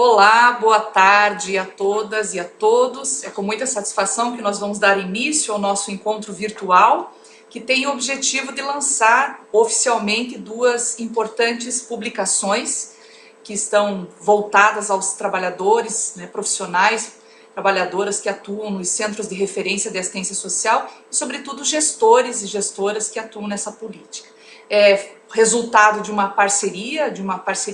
Olá, boa tarde a todas e a todos. É com muita satisfação que nós vamos dar início ao nosso encontro virtual, que tem o objetivo de lançar oficialmente duas importantes publicações que estão voltadas aos trabalhadores, profissionais, trabalhadoras que atuam nos centros de referência de assistência social e, sobretudo, gestores e gestoras que atuam nessa política. É resultado de uma parceria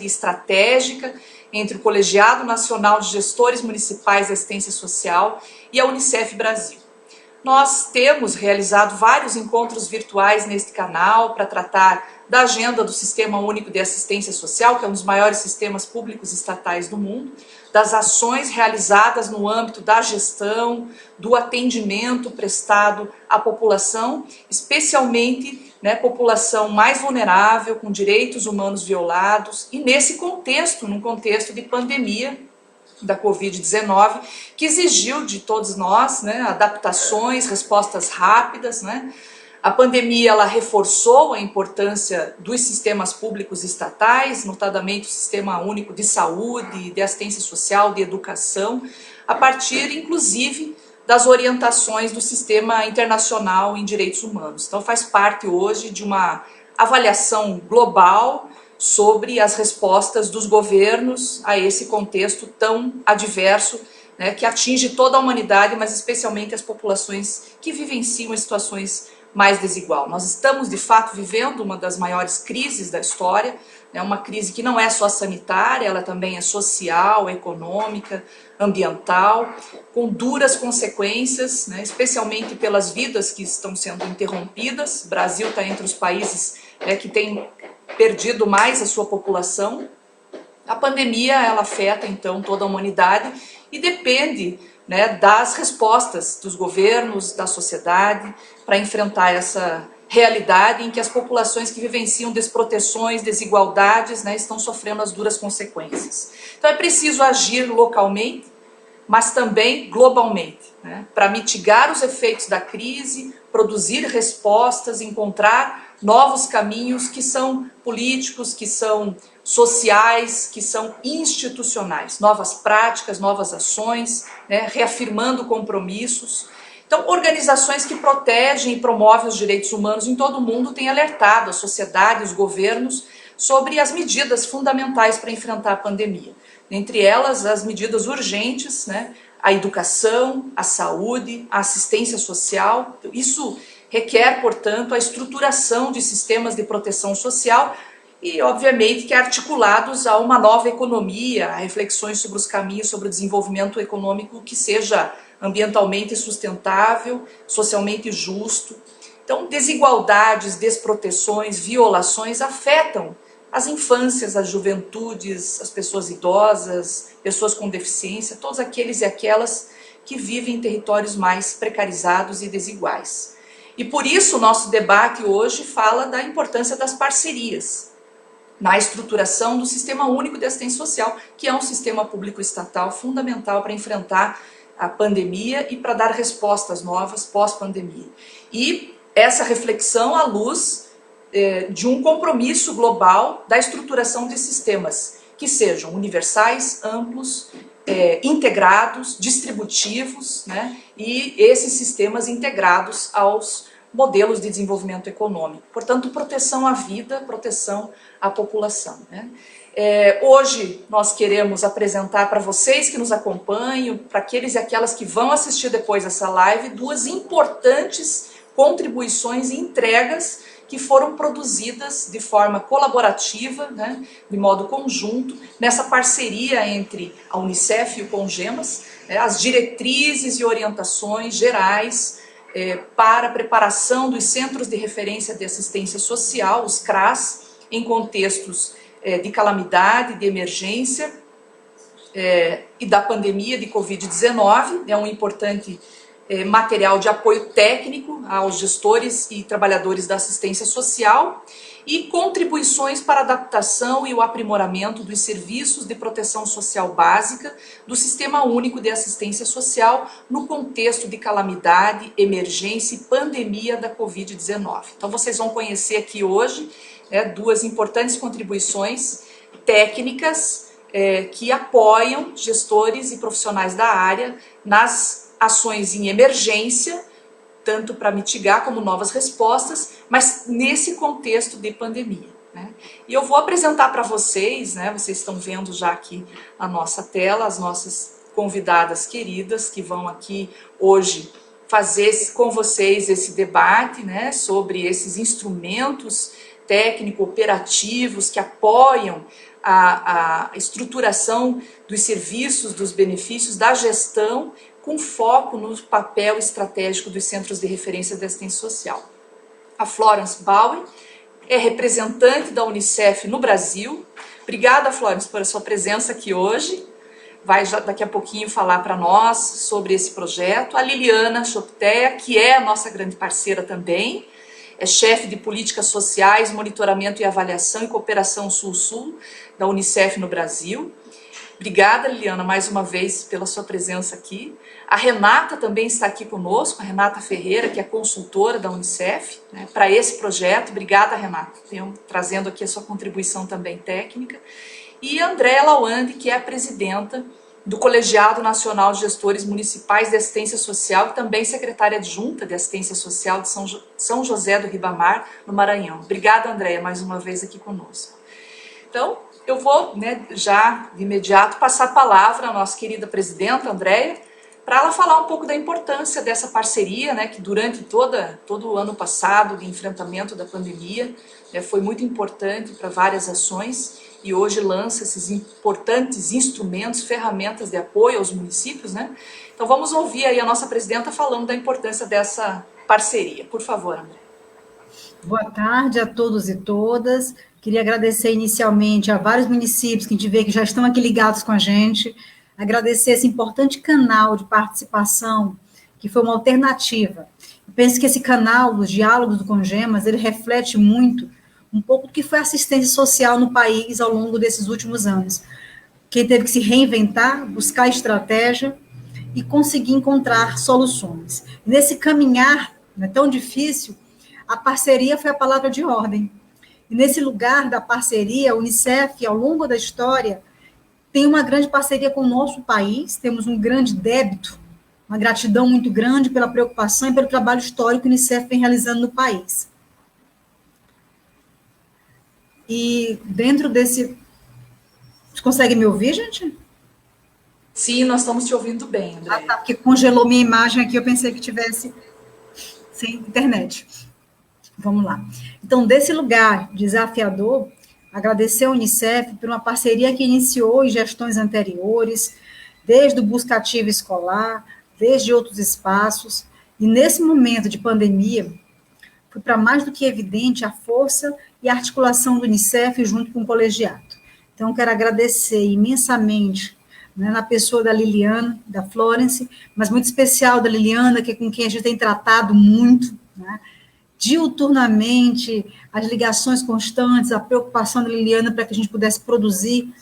estratégica entre o Colegiado Nacional de Gestores Municipais de Assistência Social e a Unicef Brasil. Nós temos realizado vários encontros virtuais neste canal para tratar da agenda do Sistema Único de Assistência Social, que é um dos maiores sistemas públicos estatais do mundo, das ações realizadas no âmbito da gestão, do atendimento prestado à população, especialmente população mais vulnerável, com direitos humanos violados, e nesse contexto, num contexto de pandemia da Covid-19, que exigiu de todos nós adaptações, respostas rápidas. A pandemia ela reforçou a importância dos sistemas públicos estatais, notadamente o Sistema Único de Saúde, de Assistência Social, de Educação, a partir, inclusive, das orientações do Sistema Internacional em Direitos Humanos. Então faz parte hoje de uma avaliação global sobre as respostas dos governos a esse contexto tão adverso, que atinge toda a humanidade, mas especialmente as populações que vivenciam em situações mais desigual. Nós estamos, de fato, vivendo uma das maiores crises da história, uma crise que não é só sanitária, ela também é social, econômica, ambiental, com duras consequências, especialmente pelas vidas que estão sendo interrompidas. O Brasil está entre os países que têm perdido mais a sua população. A pandemia ela afeta, então, toda a humanidade e depende das respostas dos governos, da sociedade, para enfrentar essa realidade em que as populações que vivenciam desproteções, desigualdades, estão sofrendo as duras consequências. Então é preciso agir localmente, mas também globalmente, para mitigar os efeitos da crise, produzir respostas, encontrar novos caminhos que são políticos, que são sociais, que são institucionais, novas práticas, novas ações, reafirmando compromissos. Então, organizações que protegem e promovem os direitos humanos em todo o mundo têm alertado a sociedade, os governos, sobre as medidas fundamentais para enfrentar a pandemia. Entre elas, as medidas urgentes, a educação, a saúde, a assistência social. Isso requer, portanto, a estruturação de sistemas de proteção social e, obviamente, que articulados a uma nova economia, a reflexões sobre os caminhos, sobre o desenvolvimento econômico que seja ambientalmente sustentável, socialmente justo. Então, desigualdades, desproteções, violações afetam as infâncias, as juventudes, as pessoas idosas, pessoas com deficiência, todos aqueles e aquelas que vivem em territórios mais precarizados e desiguais. E por isso o nosso debate hoje fala da importância das parcerias na estruturação do Sistema Único de Assistência Social, que é um sistema público estatal fundamental para enfrentar a pandemia e para dar respostas novas pós-pandemia. E essa reflexão à luz de um compromisso global da estruturação de sistemas que sejam universais, amplos, integrados, distributivos, e esses sistemas integrados aos modelos de desenvolvimento econômico. Portanto, proteção à vida, proteção à população. Hoje nós queremos apresentar para vocês que nos acompanham, para aqueles e aquelas que vão assistir depois essa live, duas importantes contribuições e entregas que foram produzidas de forma colaborativa, de modo conjunto, nessa parceria entre a Unicef e o CONGEMAS, as diretrizes e orientações gerais para a preparação dos Centros de Referência de Assistência Social, os CRAS, em contextos de calamidade, de emergência e da pandemia de Covid-19, é um importante material de apoio técnico aos gestores e trabalhadores da assistência social e contribuições para a adaptação e o aprimoramento dos serviços de proteção social básica do Sistema Único de Assistência Social no contexto de calamidade, emergência e pandemia da Covid-19. Então vocês vão conhecer aqui hoje duas importantes contribuições técnicas que apoiam gestores e profissionais da área nas ações em emergência, tanto para mitigar como novas respostas, mas nesse contexto de pandemia, né? E eu vou apresentar para vocês, né, vocês estão vendo já aqui a nossa tela, as nossas convidadas queridas que vão aqui hoje fazer com vocês esse debate, né, sobre esses instrumentos técnico-operativos que apoiam a estruturação dos serviços, dos benefícios, da gestão, com foco no papel estratégico dos centros de referência de assistência social. A Florence Bowen é representante da Unicef no Brasil. Obrigada, Florence, por a sua presença aqui hoje. Vai já daqui a pouquinho falar para nós sobre esse projeto. A Liliana Choptea, que é a nossa grande parceira também, é chefe de políticas sociais, monitoramento e avaliação e cooperação Sul-Sul da Unicef no Brasil. Obrigada, Liliana, mais uma vez pela sua presença aqui. A Renata também está aqui conosco, a Renata Ferreira, que é consultora da Unicef, né, para esse projeto. Obrigada, Renata, trazendo aqui a sua contribuição também técnica. E a Andréa Lawande, que é a presidenta do Colegiado Nacional de Gestores Municipais de Assistência Social e também secretária adjunta de Assistência Social de São José do Ribamar, no Maranhão. Obrigada, Andréa, mais uma vez aqui conosco. Então, eu vou, né, já de imediato passar a palavra à nossa querida presidenta, Andréa, para ela falar um pouco da importância dessa parceria, né, que durante todo o ano passado de enfrentamento da pandemia, né, foi muito importante para várias ações e hoje lança esses importantes instrumentos, ferramentas de apoio aos municípios, né? Então vamos ouvir aí a nossa presidenta falando da importância dessa parceria. Por favor, André. Boa tarde a todos e todas. Queria agradecer inicialmente a vários municípios que a gente vê que já estão aqui ligados com a gente, agradecer esse importante canal de participação, que foi uma alternativa. Eu penso que esse canal dos diálogos do Congemas, ele reflete muito um pouco do que foi a assistência social no país ao longo desses últimos anos. Quem teve que se reinventar, buscar estratégia e conseguir encontrar soluções. Nesse caminhar, não é tão difícil, a parceria foi a palavra de ordem. E nesse lugar da parceria, a Unicef, ao longo da história, tem uma grande parceria com o nosso país, temos um grande débito, uma gratidão muito grande pela preocupação e pelo trabalho histórico que a Unicef vem realizando no país. E dentro desse... Você consegue me ouvir, gente? Sim, nós estamos te ouvindo bem, André. Ah, tá, porque congelou minha imagem aqui, eu pensei que tivesse sem internet. Vamos lá. Então, desse lugar desafiador, agradecer a Unicef por uma parceria que iniciou em gestões anteriores, desde o Busca Ativa Escolar, desde outros espaços, e nesse momento de pandemia, foi para mais do que evidente a força e a articulação do Unicef junto com o colegiado. Então, quero agradecer imensamente, né, na pessoa da Liliana, da Florence, mas muito especial da Liliana, que é com quem a gente tem tratado muito, né, diuturnamente, as ligações constantes, a preocupação da Liliana para que a gente pudesse produzir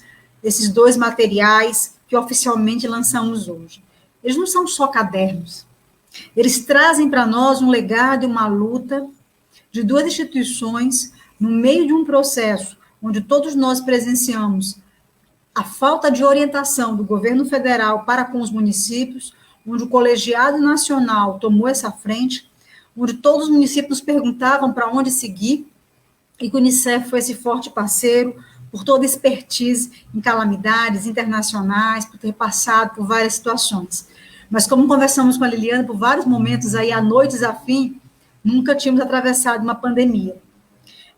esses dois materiais que oficialmente lançamos hoje. Eles não são só cadernos, eles trazem para nós um legado e uma luta de duas instituições no meio de um processo onde todos nós presenciamos a falta de orientação do governo federal para com os municípios, onde o colegiado nacional tomou essa frente, onde todos os municípios perguntavam para onde seguir, e que o Unicef foi esse forte parceiro, por toda a expertise em calamidades internacionais, por ter passado por várias situações. Mas como conversamos com a Liliana por vários momentos, aí à noites a fim, nunca tínhamos atravessado uma pandemia.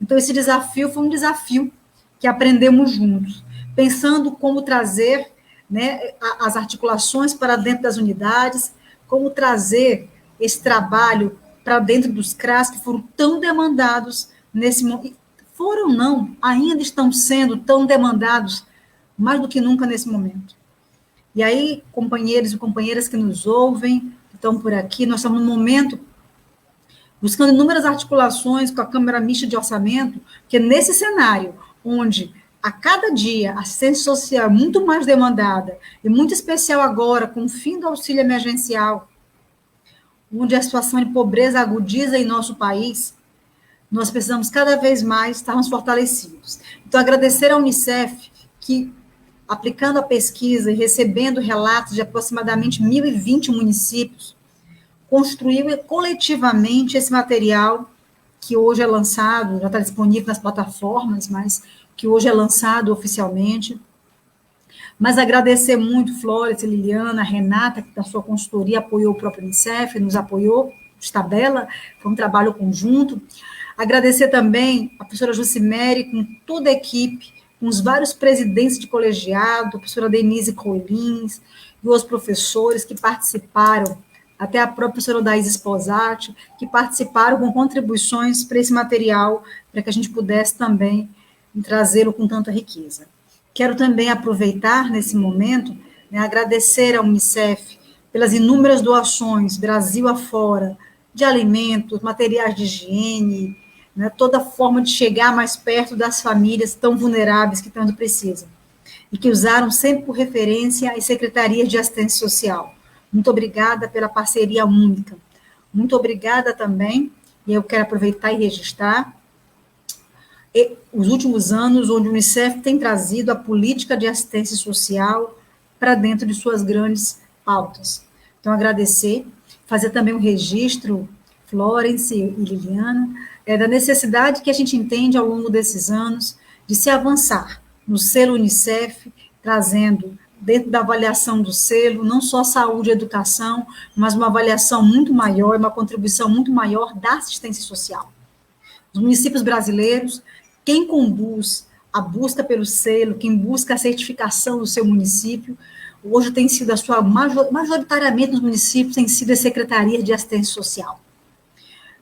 Então, esse desafio foi um desafio que aprendemos juntos, pensando como trazer, né, as articulações para dentro das unidades, como trazer esse trabalho para dentro dos CRAS, que foram tão demandados nesse momento. Foram não, ainda estão sendo tão demandados, mais do que nunca nesse momento. E aí, companheiros e companheiras que nos ouvem, que estão por aqui, nós estamos no momento buscando inúmeras articulações com a Câmara Mista de Orçamento, que nesse cenário, onde a cada dia a assistência social é muito mais demandada, e muito especial agora, com o fim do auxílio emergencial, onde a situação de pobreza agudiza em nosso país, nós precisamos cada vez mais estarmos fortalecidos. Então, agradecer à Unicef, que aplicando a pesquisa e recebendo relatos de aproximadamente 1.020 municípios, construiu coletivamente esse material que hoje é lançado, já está disponível nas plataformas, mas que hoje é lançado oficialmente. Mas agradecer muito Flores, Liliana, Renata, que da sua consultoria apoiou o próprio Unicef, nos apoiou, Estabela, foi um trabalho conjunto. Agradecer também a professora Jucimere, com toda a equipe, com os vários presidentes de colegiado, a professora Denise Colins e os professores que participaram, até a própria professora Odaís Esposati, que participaram com contribuições para esse material, para que a gente pudesse também trazê-lo com tanta riqueza. Quero também aproveitar, nesse momento, agradecer ao Unicef pelas inúmeras doações, Brasil afora, de alimentos, materiais de higiene, toda forma de chegar mais perto das famílias tão vulneráveis que tanto precisam, e que usaram sempre por referência as secretarias de assistência social. Muito obrigada pela parceria única. Muito obrigada também, e eu quero aproveitar e registrar, os últimos anos, onde o Unicef tem trazido a política de assistência social para dentro de suas grandes pautas. Então, agradecer, fazer também um registro, Florence e Liliana, da necessidade que a gente entende ao longo desses anos de se avançar no selo Unicef, trazendo, dentro da avaliação do selo, não só saúde e educação, mas uma avaliação muito maior, uma contribuição muito maior da assistência social. Os municípios brasileiros, quem conduz a busca pelo selo, quem busca a certificação do seu município, hoje tem sido a sua, majoritariamente nos municípios, tem sido a Secretaria de Assistência Social.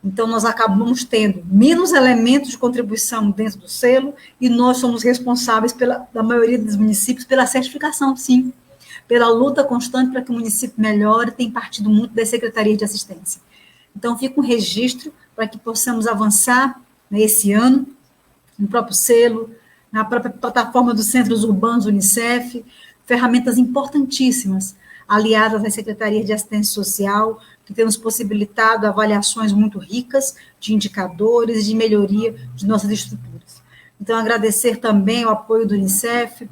Então, nós acabamos tendo menos elementos de contribuição dentro do selo e nós somos responsáveis, da maioria dos municípios, pela certificação, sim, pela luta constante para que o município melhore, tem partido muito das secretarias de assistência. Então, fica um registro para que possamos avançar esse ano, no próprio selo, na própria plataforma dos centros urbanos Unicef, ferramentas importantíssimas, aliadas às secretarias de assistência social, que têm nos possibilitado avaliações muito ricas de indicadores e de melhoria de nossas estruturas. Então, agradecer também o apoio do Unicef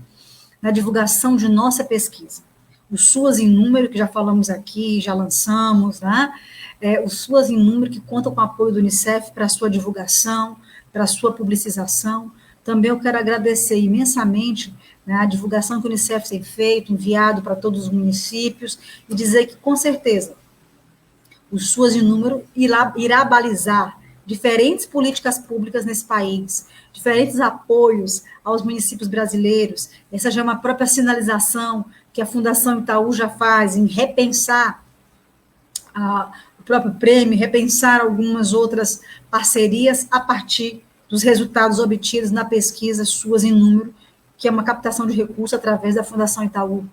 na divulgação de nossa pesquisa. O SUAS em Número, que já falamos aqui, já lançamos, o SUAS em Número, que conta com o apoio do Unicef para a sua divulgação, para a sua publicização. Também eu quero agradecer imensamente a divulgação que o Unicef tem feito, enviado para todos os municípios, e dizer que, com certeza, o SUAS em Número irá balizar diferentes políticas públicas nesse país, diferentes apoios aos municípios brasileiros. Essa já é uma própria sinalização que a Fundação Itaú já faz em repensar o próprio prêmio, repensar algumas outras parcerias a partir dos resultados obtidos na pesquisa SUAS em Número, que é uma captação de recursos através da Fundação Itaú.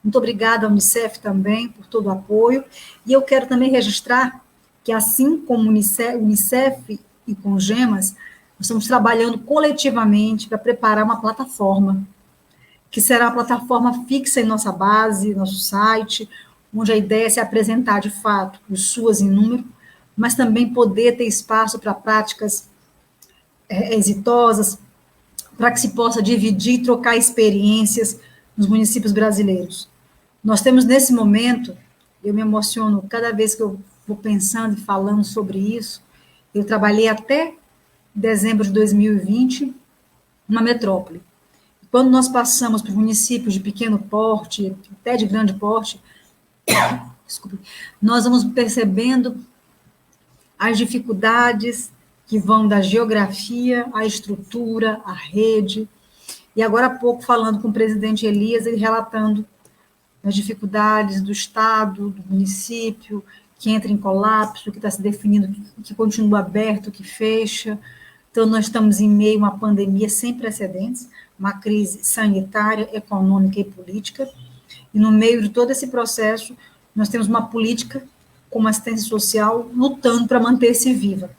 Muito obrigada ao Unicef também por todo o apoio, e eu quero também registrar que, assim como o Unicef e com GEMAS, nós estamos trabalhando coletivamente para preparar uma plataforma, que será uma plataforma fixa em nossa base, nosso site, onde a ideia é se apresentar de fato os SUAS em Número, mas também poder ter espaço para práticas exitosas, para que se possa dividir e trocar experiências nos municípios brasileiros. Nós temos, nesse momento, eu me emociono cada vez que eu vou pensando e falando sobre isso. Eu trabalhei até dezembro de 2020 numa metrópole. Quando nós passamos para municípios de pequeno porte, até de grande porte, desculpe, nós vamos percebendo as dificuldades que vão da geografia, à estrutura, à rede. E agora há pouco, falando com o presidente Elias, ele relatando as dificuldades do Estado, do município, que entra em colapso, que está se definindo, que continua aberto, que fecha. Então, nós estamos em meio a uma pandemia sem precedentes, uma crise sanitária, econômica e política, e no meio de todo esse processo, nós temos uma política como assistência social lutando para manter-se viva.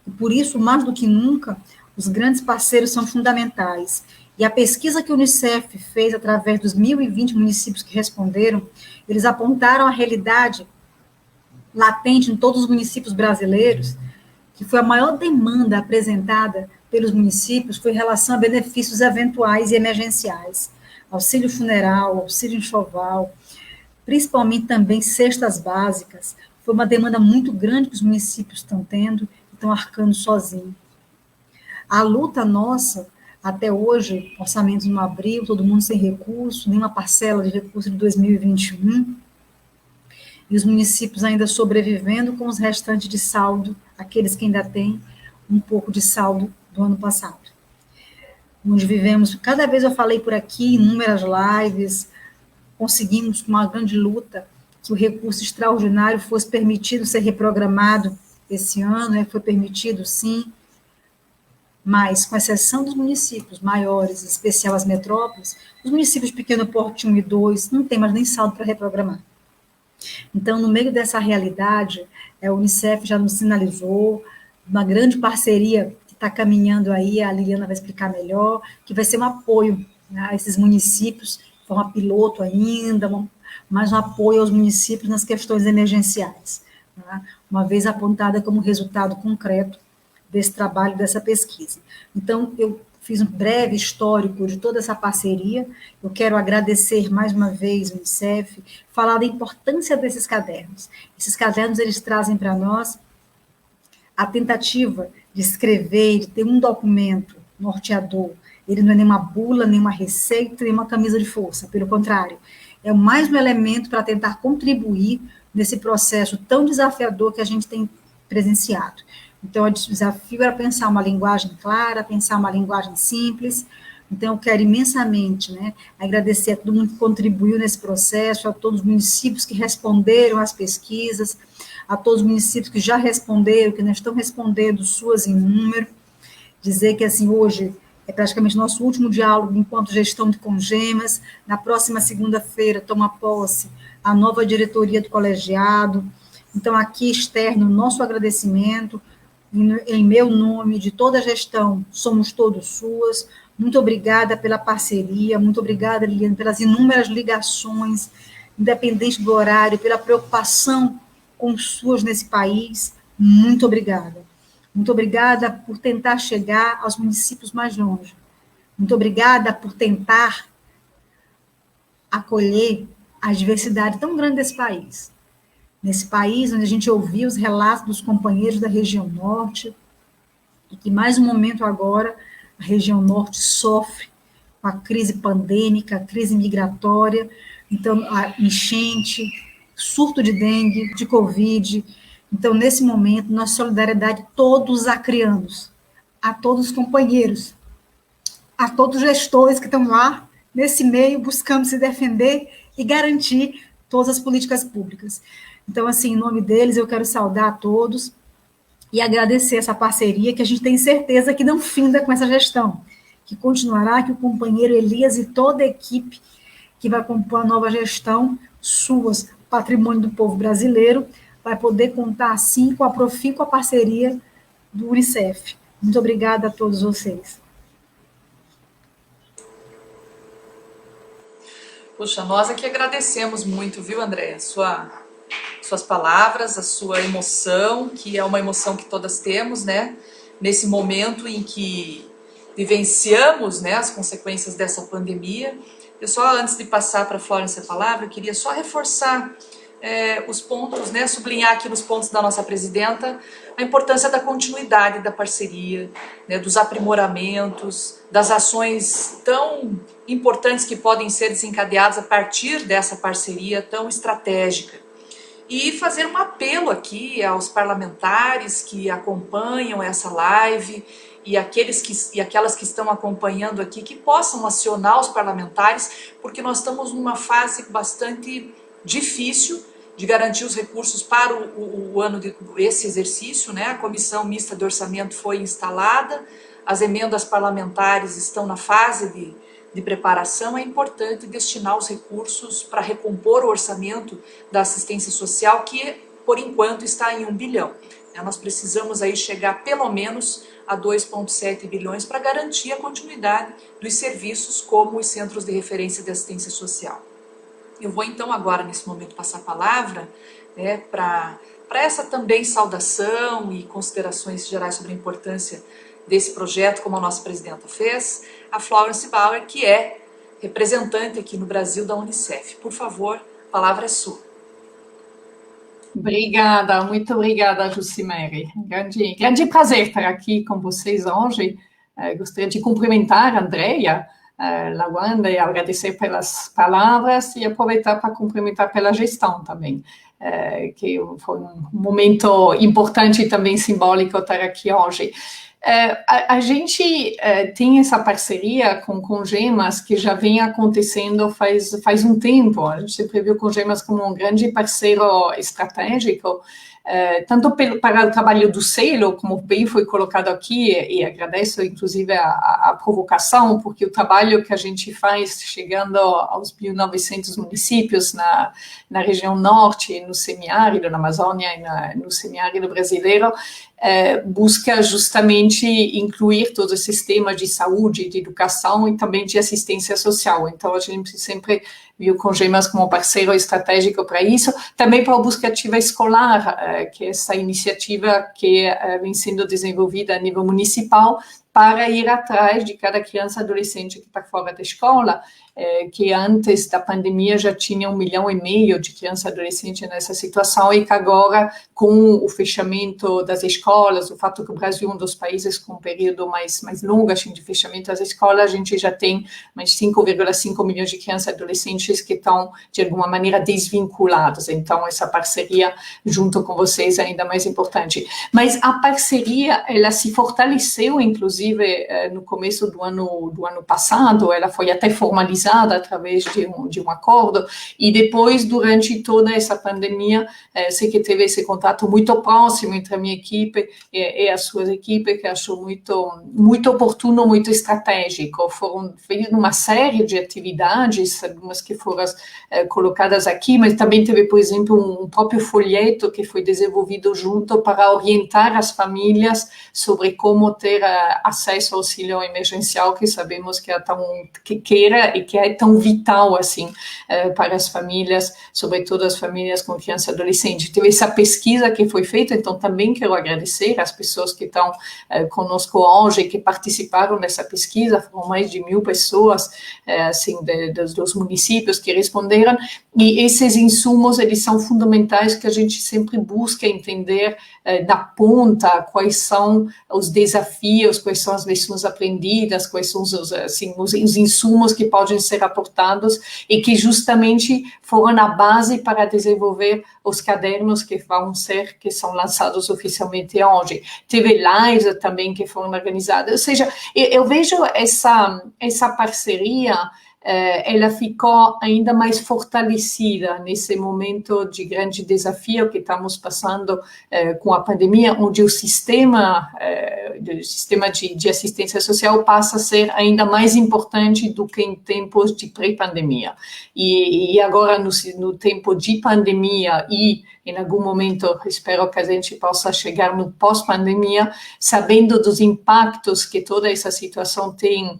E por isso, mais do que nunca, os grandes parceiros são fundamentais. E a pesquisa que o Unicef fez através dos 1.020 municípios que responderam, eles apontaram a realidade latente em todos os municípios brasileiros, que foi a maior demanda apresentada pelos municípios, foi em relação a benefícios eventuais e emergenciais. auxílio funeral, auxílio enxoval, principalmente também cestas básicas. Foi uma demanda muito grande que os municípios estão tendo, estão arcando sozinhos. A luta nossa, até hoje, orçamentos não abriu, todo mundo sem recurso, nenhuma parcela de recurso de 2021, e os municípios ainda sobrevivendo com os restantes de saldo, aqueles que ainda têm um pouco de saldo do ano passado. Onde vivemos, cada vez eu falei por aqui, inúmeras lives, conseguimos, com uma grande luta, que o recurso extraordinário fosse permitido ser reprogramado esse ano, foi permitido sim, mas, com exceção dos municípios maiores, em especial as metrópoles, os municípios de pequeno porte 1 e 2 não tem mais nem saldo para reprogramar. Então, no meio dessa realidade, a Unicef já nos sinalizou uma grande parceria que está caminhando aí, a Liliana vai explicar melhor, que vai ser um apoio, né, a esses municípios, de forma piloto ainda, mas um apoio aos municípios nas questões emergenciais, né, uma vez apontada como resultado concreto desse trabalho, dessa pesquisa. Então, eu fiz um breve histórico de toda essa parceria. Eu quero agradecer mais uma vez o Unicef, falar da importância desses cadernos. Esses cadernos, eles trazem para nós a tentativa de escrever, de ter um documento norteador. Ele não é nenhuma bula, nenhuma receita, nenhuma camisa de força, pelo contrário. É mais um elemento para tentar contribuir nesse processo tão desafiador que a gente tem presenciado. Então, o desafio era pensar uma linguagem clara, pensar uma linguagem simples. Então, eu quero imensamente, né, agradecer a todo mundo que contribuiu nesse processo, a todos os municípios que responderam às pesquisas, a todos os municípios que já responderam, que não estão respondendo suas em número. Dizer que, assim, hoje é praticamente nosso último diálogo enquanto gestão de Congemas. Na próxima segunda-feira toma posse a nova diretoria do colegiado. Então, aqui externo, nosso agradecimento, em meu nome, de toda a gestão, somos todos suas. Muito obrigada pela parceria, muito obrigada, Liliane, pelas inúmeras ligações, independente do horário, pela preocupação com os suas nesse país. Muito obrigada. Muito obrigada por tentar chegar aos municípios mais longe. Muito obrigada por tentar acolher a diversidade tão grande desse país. Nesse país onde a gente ouviu os relatos dos companheiros da região norte, e que mais um momento agora a região norte sofre com a crise pandêmica, a crise migratória, então a enchente, surto de dengue, de Covid. Então, nesse momento, nossa solidariedade a todos os acrianos, a todos os companheiros, a todos os gestores que estão lá, nesse meio, buscando se defender e garantir todas as políticas públicas. Então, assim, em nome deles, eu quero saudar a todos e agradecer essa parceria, que a gente tem certeza que não finda com essa gestão, que continuará, que o companheiro Elias e toda a equipe que vai compor a nova gestão, suas, patrimônio do povo brasileiro, vai poder contar, assim, com a Profim, com a parceria do Unicef. Muito obrigada a todos vocês. Puxa, nós aqui agradecemos muito, viu, Andréa, suas palavras, a sua emoção, que é uma emoção que todas temos, né? Nesse momento em que vivenciamos, né, as consequências dessa pandemia. Eu só, antes de passar para a Florence a palavra, eu queria só reforçar os pontos, né, sublinhar aqui nos pontos da nossa presidenta a importância da continuidade da parceria, né, dos aprimoramentos, das ações tão importantes que podem ser desencadeadas a partir dessa parceria tão estratégica. E fazer um apelo aqui aos parlamentares que acompanham essa live e aquelas que estão acompanhando aqui, que possam acionar os parlamentares, porque nós estamos numa fase bastante difícil de garantir os recursos para o ano esse exercício, né? A comissão mista de orçamento foi instalada, as emendas parlamentares estão na fase de preparação. É importante destinar os recursos para recompor o orçamento da assistência social, que por enquanto está em 1 bilhão. Nós precisamos aí chegar pelo menos a 2,7 bilhões para garantir a continuidade dos serviços como os centros de referência de assistência social. Eu vou então agora, nesse momento, passar a palavra, né, para essa também saudação e considerações gerais sobre a importância desse projeto, como a nossa presidenta fez, a Florence Bauer, que é representante aqui no Brasil da Unicef. Por favor, a palavra é sua. Obrigada, muito obrigada, Jucimere. Grande prazer estar aqui com vocês hoje. Gostaria de cumprimentar a Andrea Lawanda e agradecer pelas palavras e aproveitar para cumprimentar pela gestão também, que foi um momento importante e também simbólico estar aqui hoje. A gente tem essa parceria com Congemas que já vem acontecendo faz um tempo. A gente sempre viu Congemas como um grande parceiro estratégico, tanto para o trabalho do selo, como bem foi colocado aqui, e agradeço inclusive a provocação, porque o trabalho que a gente faz chegando aos 1.900 municípios na região norte, no semiárido, na Amazônia e no semiárido brasileiro, busca justamente incluir todo o sistema de saúde, de educação e também de assistência social. Então, a gente sempre viu Congemas como parceiro estratégico para isso, também para a busca ativa escolar, que é essa iniciativa que vem sendo desenvolvida a nível municipal para ir atrás de cada criança e adolescente que está fora da escola, que antes da pandemia já tinha 1,5 milhão de crianças e adolescentes nessa situação e que agora, com o fechamento das escolas, o fato que o Brasil é um dos países com um período mais longo assim, de fechamento das escolas, a gente já tem mais 5,5 milhões de crianças e adolescentes que estão, de alguma maneira, desvinculados. Então, essa parceria junto com vocês é ainda mais importante. Mas a parceria, ela se fortaleceu, inclusive, no começo do ano passado, ela foi até formalizada através de um acordo, e depois, durante toda essa pandemia, sei que teve esse contato muito próximo entre a minha equipe e a sua equipe, que achou muito oportuno, muito estratégico. Foram feitas uma série de atividades, algumas que foram colocadas aqui, mas também teve, por exemplo, um próprio folheto que foi desenvolvido junto para orientar as famílias sobre como ter acesso ao auxílio emergencial, que sabemos que era e que é tão vital assim para as famílias, sobretudo as famílias com criança e adolescente. Teve essa pesquisa que foi feita, então também quero agradecer às pessoas que estão conosco hoje, que participaram dessa pesquisa, foram mais de 1.000 pessoas assim, dos municípios que responderam, e esses insumos, eles são fundamentais, que a gente sempre busca entender da ponta quais são os desafios, quais são as lições aprendidas, quais são os insumos que podem ser aportados e que justamente foram a base para desenvolver os cadernos que são lançados oficialmente hoje. Teve lives também que foram organizadas, ou seja, eu vejo essa parceria, ela ficou ainda mais fortalecida nesse momento de grande desafio que estamos passando com a pandemia, onde o sistema de assistência social passa a ser ainda mais importante do que em tempos de pré-pandemia. E agora, no tempo de pandemia e em algum momento, espero que a gente possa chegar no pós-pandemia, sabendo dos impactos que toda essa situação tem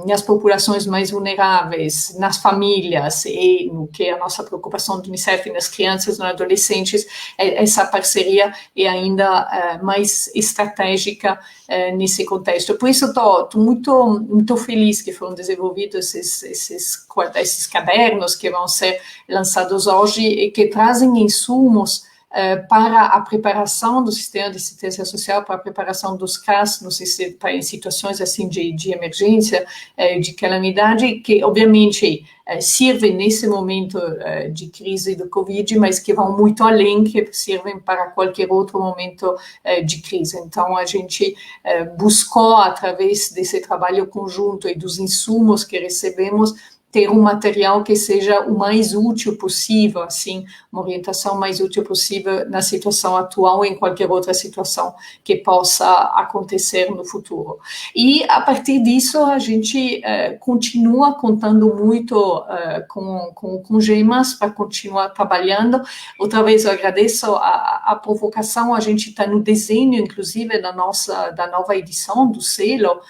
nas populações mais vulneráveis, nas famílias, e no que é a nossa preocupação do Unicef, nas crianças, nos adolescentes, essa parceria é ainda mais estratégica nesse contexto. Por isso, estou muito feliz que foram desenvolvidos esses cadernos que vão ser lançados hoje e que trazem insumos para a preparação do sistema de assistência social, para a preparação dos CAS em situações assim de emergência, de calamidade, que obviamente servem nesse momento de crise do Covid, mas que vão muito além, que servem para qualquer outro momento de crise. Então, a gente buscou, através desse trabalho conjunto e dos insumos que recebemos, ter um material que seja o mais útil possível, assim, uma orientação mais útil possível na situação atual ou em qualquer outra situação que possa acontecer no futuro. E, a partir disso, a gente continua contando muito com Gemas para continuar trabalhando. Outra vez, eu agradeço a provocação, a gente está no desenho, inclusive, da nova edição do selo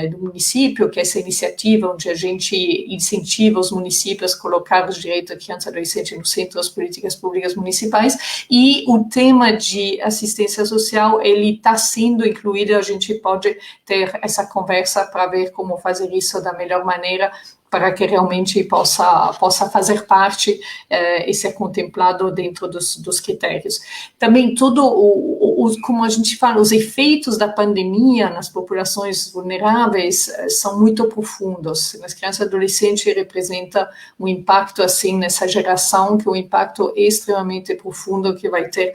do município, que é essa iniciativa onde a gente incentiva os municípios a colocar os direitos da criança e adolescente no centro das políticas públicas municipais, e o tema de assistência social, ele está sendo incluído, a gente pode ter essa conversa para ver como fazer isso da melhor maneira, para que realmente possa fazer parte e ser contemplado dentro dos critérios. Também como a gente fala, os efeitos da pandemia nas populações vulneráveis são muito profundos. Nas crianças e adolescentes representa um impacto assim nessa geração, que é um impacto extremamente profundo que vai ter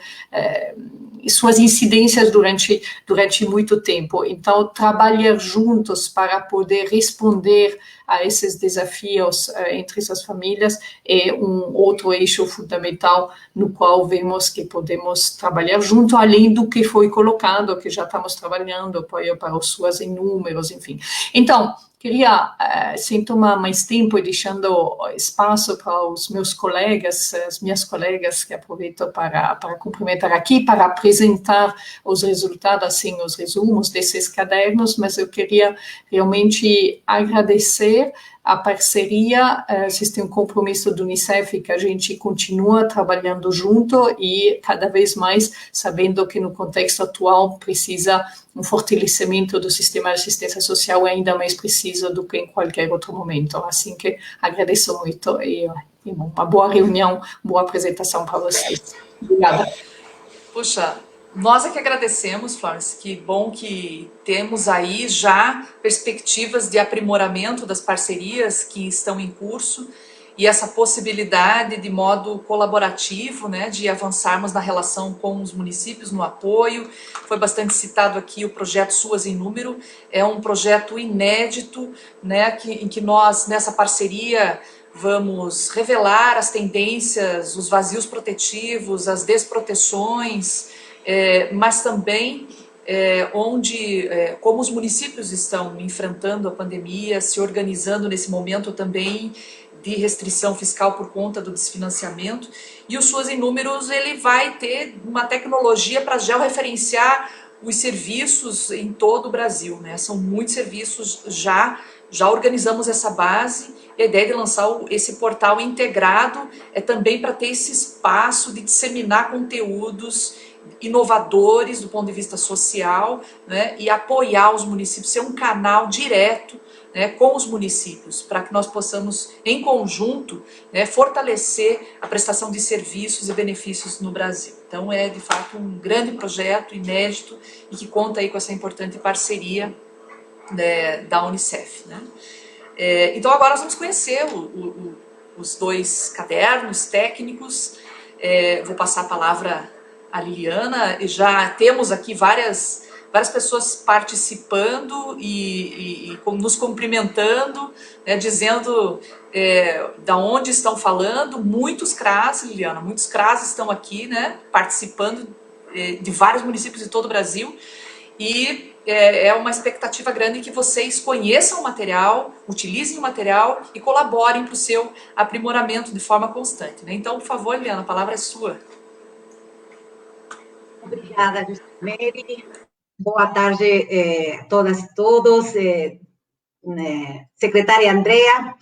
suas incidências durante muito tempo. Então, trabalhar juntos para poder responder a esses desafios entre essas famílias é um outro eixo fundamental no qual vemos que podemos trabalhar junto, além do que foi colocado, que já estamos trabalhando, apoio para os SUAS em números, enfim. Então, queria, sem tomar mais tempo e deixando espaço para os meus colegas, as minhas colegas, que aproveito para cumprimentar aqui, para apresentar os resultados, assim, os resumos desses cadernos, mas eu queria realmente agradecer a parceria, vocês têm um compromisso do Unicef que a gente continua trabalhando junto e cada vez mais sabendo que no contexto atual precisa um fortalecimento do sistema de assistência social ainda mais preciso do que em qualquer outro momento. Assim que agradeço muito e uma boa reunião, boa apresentação para vocês. Obrigada. Puxa, nós é que agradecemos, Florence, que bom que temos aí já perspectivas de aprimoramento das parcerias que estão em curso e essa possibilidade de modo colaborativo, né, de avançarmos na relação com os municípios, no apoio. Foi bastante citado aqui o projeto SUAS em Número, é um projeto inédito, né, em que nós, nessa parceria, vamos revelar as tendências, os vazios protetivos, as desproteções, mas também como os municípios estão enfrentando a pandemia, se organizando nesse momento também de restrição fiscal por conta do desfinanciamento. E o SUAS em Números ele vai ter uma tecnologia para georreferenciar os serviços em todo o Brasil, né? São muitos serviços, já organizamos essa base. A ideia de lançar esse portal integrado é também para ter esse espaço de disseminar conteúdos inovadores do ponto de vista social, né, e apoiar os municípios, ser um canal direto, né, com os municípios, para que nós possamos, em conjunto, né, fortalecer a prestação de serviços e benefícios no Brasil. Então é, de fato, um grande projeto, inédito, e que conta aí com essa importante parceria, né, da Unicef, né. Então agora nós vamos conhecer os dois cadernos técnicos. Vou passar a palavra à Liliana. Já temos aqui várias pessoas participando e nos cumprimentando, né, dizendo da onde estão falando. Muitos CRAS, Liliana, muitos CRAS estão aqui, né, participando de vários municípios de todo o Brasil. E é uma expectativa grande que vocês conheçam o material, utilizem o material e colaborem para o seu aprimoramento de forma constante, né? Então, por favor, Liliana, a palavra é sua. Obrigada, Jusimeri. Boa tarde a todas e todos. Secretária Andrea,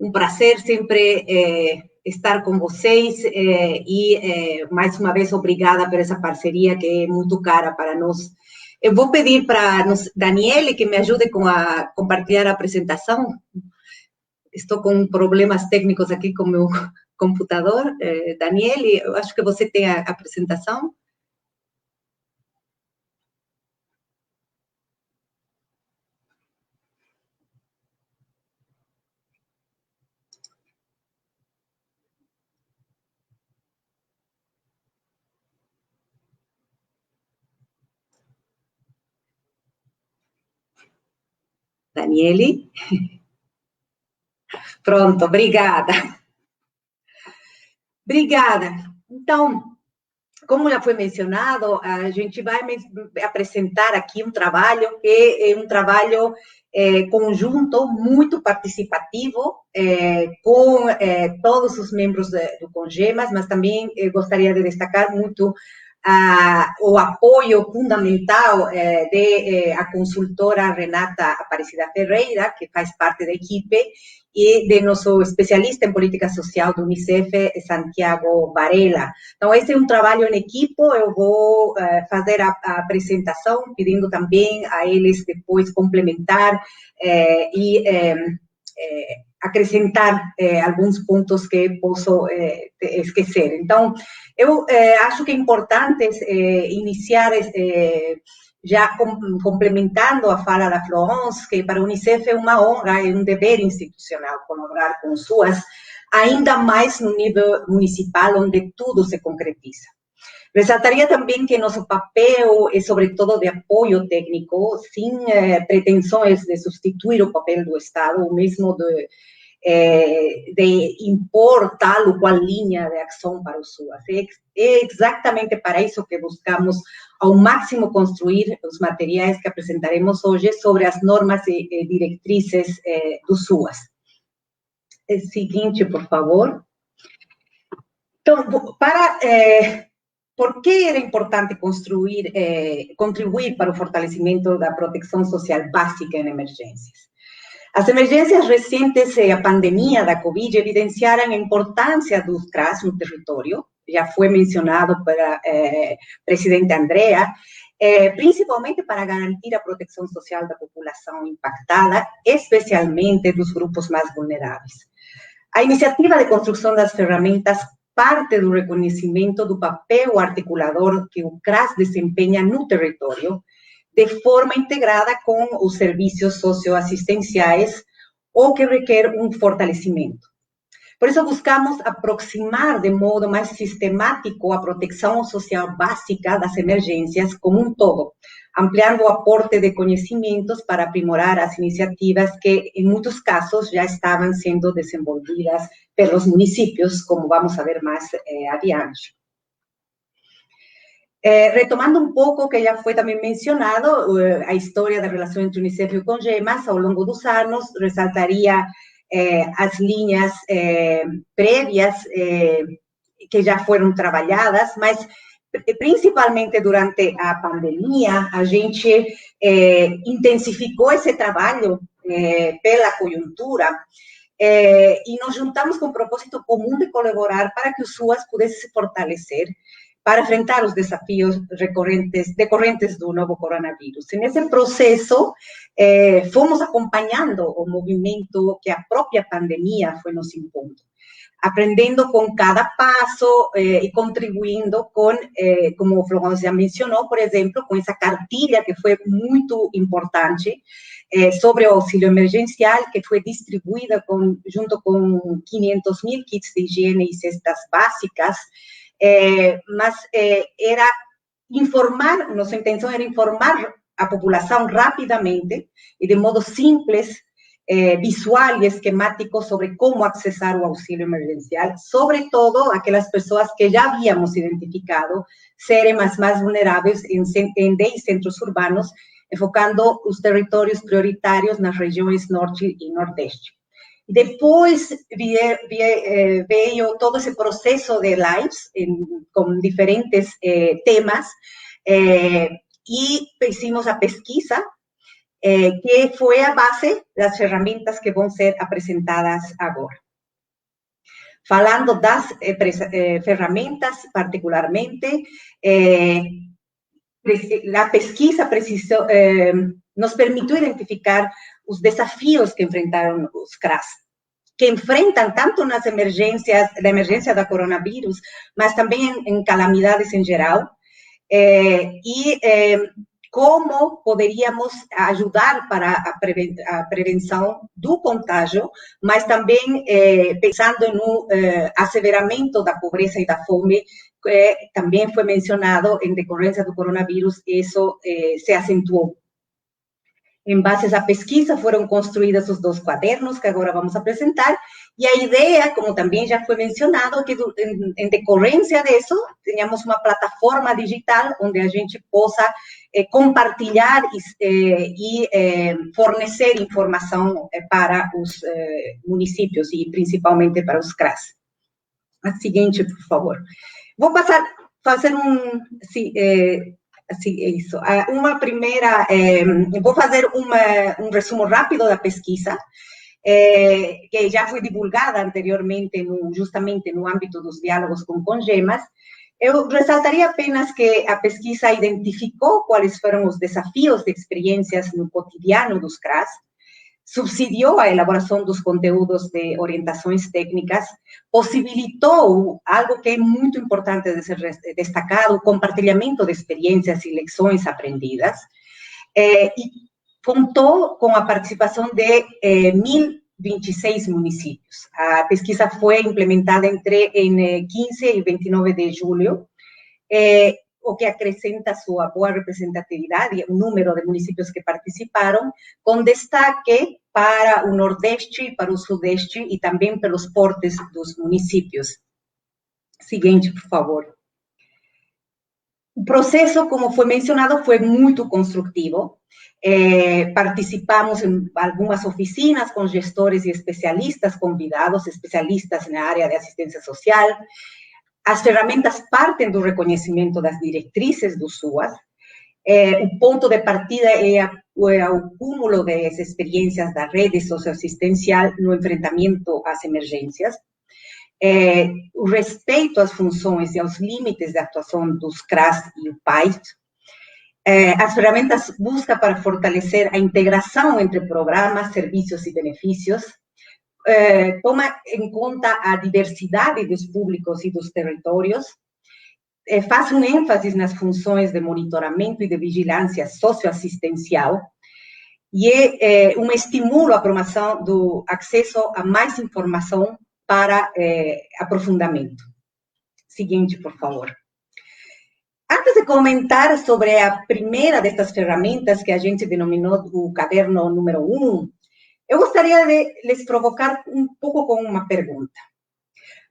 um prazer sempre estar com vocês e, mais uma vez, obrigada por essa parceria que é muito cara para nós. Eu vou pedir para Daniele que me ajude a compartilhar a apresentação. Estou com problemas técnicos aqui com o meu computador. Daniele, eu acho que você tem a apresentação. Daniele? Pronto, obrigada. Obrigada. Então, como já foi mencionado, a gente vai apresentar aqui um trabalho que é um trabalho conjunto, muito participativo, com todos os membros do CONGEMAS, mas também gostaria de destacar muito o apoio fundamental da consultora Renata Aparecida Ferreira, que faz parte da equipe, e de nosso especialista em política social do Unicef, Santiago Varela. Então, esse é um trabalho em equipe. Eu vou fazer a apresentação, pedindo também a eles depois complementar e acrescentar alguns pontos que posso esquecer. Então, eu acho que é importante iniciar já complementando a fala da Florence, que para a Unicef é uma honra e um dever institucional colaborar com SUAS, ainda mais no nível municipal, onde tudo se concretiza. Ressaltaria também que nosso papel é, sobretudo, de apoio técnico, sem pretensões de substituir o papel do Estado, ou mesmo de impor tal ou qual linha de ação para o SUAS. É exatamente para isso que buscamos, ao máximo, construir os materiais que apresentaremos hoje sobre as normas e diretrizes do SUAS. Seguinte, por favor. Então, por que era importante contribuir para o fortalecimento da proteção social básica em emergências? As emergências recentes e a pandemia da Covid evidenciaram a importância dos CRAS no território, já foi mencionado pela presidente Andrea, principalmente para garantir a proteção social da população impactada, especialmente dos grupos mais vulneráveis. A iniciativa de construção das ferramentas parte do reconhecimento do papel articulador que o CRAS desempenha no território, de forma integrada com os serviços socioassistenciais, ou que requer um fortalecimento. Por isso, buscamos aproximar de modo mais sistemático a proteção social básica das emergências como um todo, ampliando o aporte de conhecimentos para aprimorar as iniciativas que, em muitos casos, já estavam sendo desenvolvidas pelos municípios, como vamos ver mais adiante. Retomando um pouco o que já foi também mencionado, a história da relação entre o Unicef e o CONGEMAS, ao longo dos anos, ressaltaria as linhas prévias que já foram trabalhadas, mas principalmente durante a pandemia, a gente intensificou esse trabalho pela conjuntura e nos juntamos com o propósito comum de colaborar para que o SUAS pudesse se fortalecer para enfrentar os desafios decorrentes do novo coronavírus. E nesse processo, fomos acompanhando o movimento que a própria pandemia foi nos impondo, aprendendo com cada passo e contribuindo com, como o Florence já mencionou, por exemplo, com essa cartilha que foi muito importante sobre o auxílio emergencial, que foi distribuída junto com 500.000 kits de higiene e cestas básicas, mas era informar, nossa intenção era informar a população rapidamente e de modo simples, visual e esquemático sobre como acessar o auxílio emergencial, sobretudo aquelas pessoas que já havíamos identificado serem as mais vulneráveis em 10 centros urbanos, enfocando os territórios prioritários nas regiões Norte e Nordeste. Depois veio todo esse processo de lives com diferentes temas e fizemos a pesquisa, que foi a base das ferramentas que vão ser apresentadas agora. Falando das ferramentas, particularmente, a pesquisa nos permitiu identificar os desafios que enfrentaram os CRAS, que enfrentam tanto nas emergências, da emergência da coronavírus, mas também em calamidades em geral, e como poderíamos ajudar para a prevenção do contágio, mas também pensando no asseveramento da pobreza e da fome, que também foi mencionado em decorrência do coronavírus, isso se acentuou. Em base à pesquisa, foram construídos os 2 quadernos que agora vamos apresentar, e a ideia, como também já foi mencionado, é que em decorrência disso, tenhamos uma plataforma digital onde a gente possa compartilhar e fornecer informação para os municípios e principalmente para os CRAS. A seguinte, por favor. Vou fazer isso. Uma primeira, vou fazer um resumo rápido da pesquisa, que já foi divulgada anteriormente, justamente no âmbito dos diálogos com CONGEMAS. Eu ressaltaria apenas que a pesquisa identificou quais foram os desafios de experiências no cotidiano dos CRAS, subsidiou a elaboração dos conteúdos de orientações técnicas, possibilitou algo que é muito importante de ser destacado, o compartilhamento de experiências e lições aprendidas, e contou com a participação de 1.026 municípios. A pesquisa foi implementada em 15 e 29 de julho, o que acrescenta sua boa representatividade, o número de municípios que participaram, com destaque para o Nordeste, para o Sudeste e também pelos portes dos municípios. Seguinte, por favor. O processo, como foi mencionado, foi muito construtivo. Participamos em algumas oficinas com gestores e especialistas convidados, especialistas na área de assistência social. As ferramentas partem do reconhecimento das diretrizes do SUAS. O ponto de partida é o cúmulo das experiências da rede socioassistencial no enfrentamento às emergências. O respeito às funções e aos limites de atuação dos CRAS e o PAIS. As ferramentas buscam para fortalecer a integração entre programas, serviços e benefícios. Toma em conta a diversidade dos públicos e dos territórios, faz um ênfase nas funções de monitoramento e de vigilância socioassistencial, e é um estímulo à promoção do acesso a mais informação para aprofundamento. Seguinte, por favor. Antes de comentar sobre a primeira destas ferramentas, que a gente denominou o caderno número 1, eu gostaria de les provocar um pouco com uma pergunta.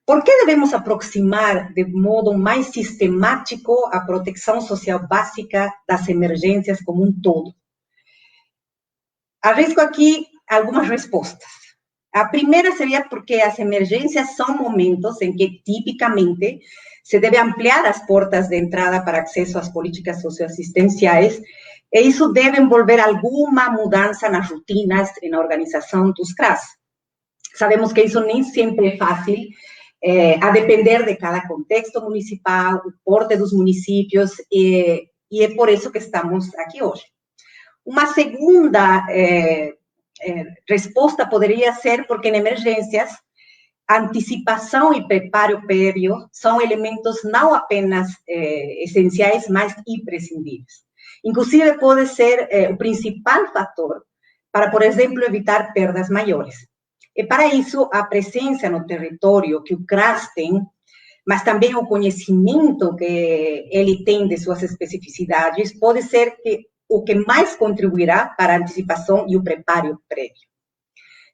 Por que devemos aproximar de modo mais sistemático a proteção social básica das emergências como um todo? Arrisco aqui algumas respostas. A primeira seria porque as emergências são momentos em que, tipicamente, se deve ampliar as portas de entrada para acesso às políticas socioassistenciais, e isso deve envolver alguma mudança nas rotinas e na organização dos CRAS. Sabemos que isso nem sempre é fácil, a depender de cada contexto municipal, o porte dos municípios, e é por isso que estamos aqui hoje. Uma segunda resposta poderia ser porque em emergências, antecipação e preparo prévio são elementos não apenas essenciais, mas imprescindíveis. Inclusive, pode ser o principal fator para, por exemplo, evitar perdas maiores. E para isso, a presença no território que o CRAS tem, mas também o conhecimento que ele tem de suas especificidades, pode ser o que mais contribuirá para a antecipação e o preparo prévio.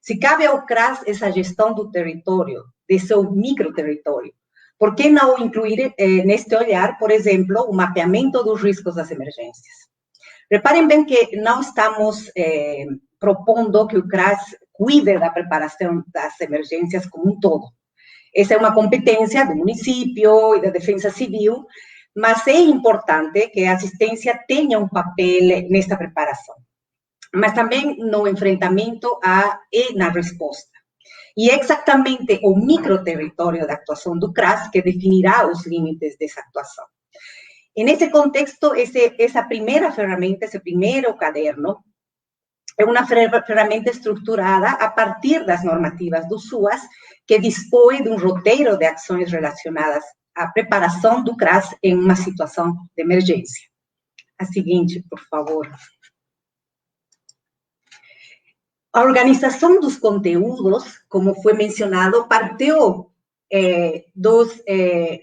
Se cabe ao CRAS essa gestão do território, de seu microterritório, por que não incluir neste olhar, por exemplo, o mapeamento dos riscos das emergências? Reparem bem que não estamos propondo que o CRAS cuide da preparação das emergências como um todo. Essa é uma competência do município e da Defesa Civil, mas é importante que a assistência tenha um papel nesta preparação, mas também no enfrentamento e na resposta. E é exatamente o microterritório da atuação do CRAS que definirá os limites dessa atuação. E nesse contexto, essa primeira ferramenta, esse primeiro caderno, é uma ferramenta estruturada a partir das normativas do SUAS, que dispõe de um roteiro de ações relacionadas à preparação do CRAS em uma situação de emergência. A seguinte, por favor. A organização dos conteúdos, como foi mencionado, partiu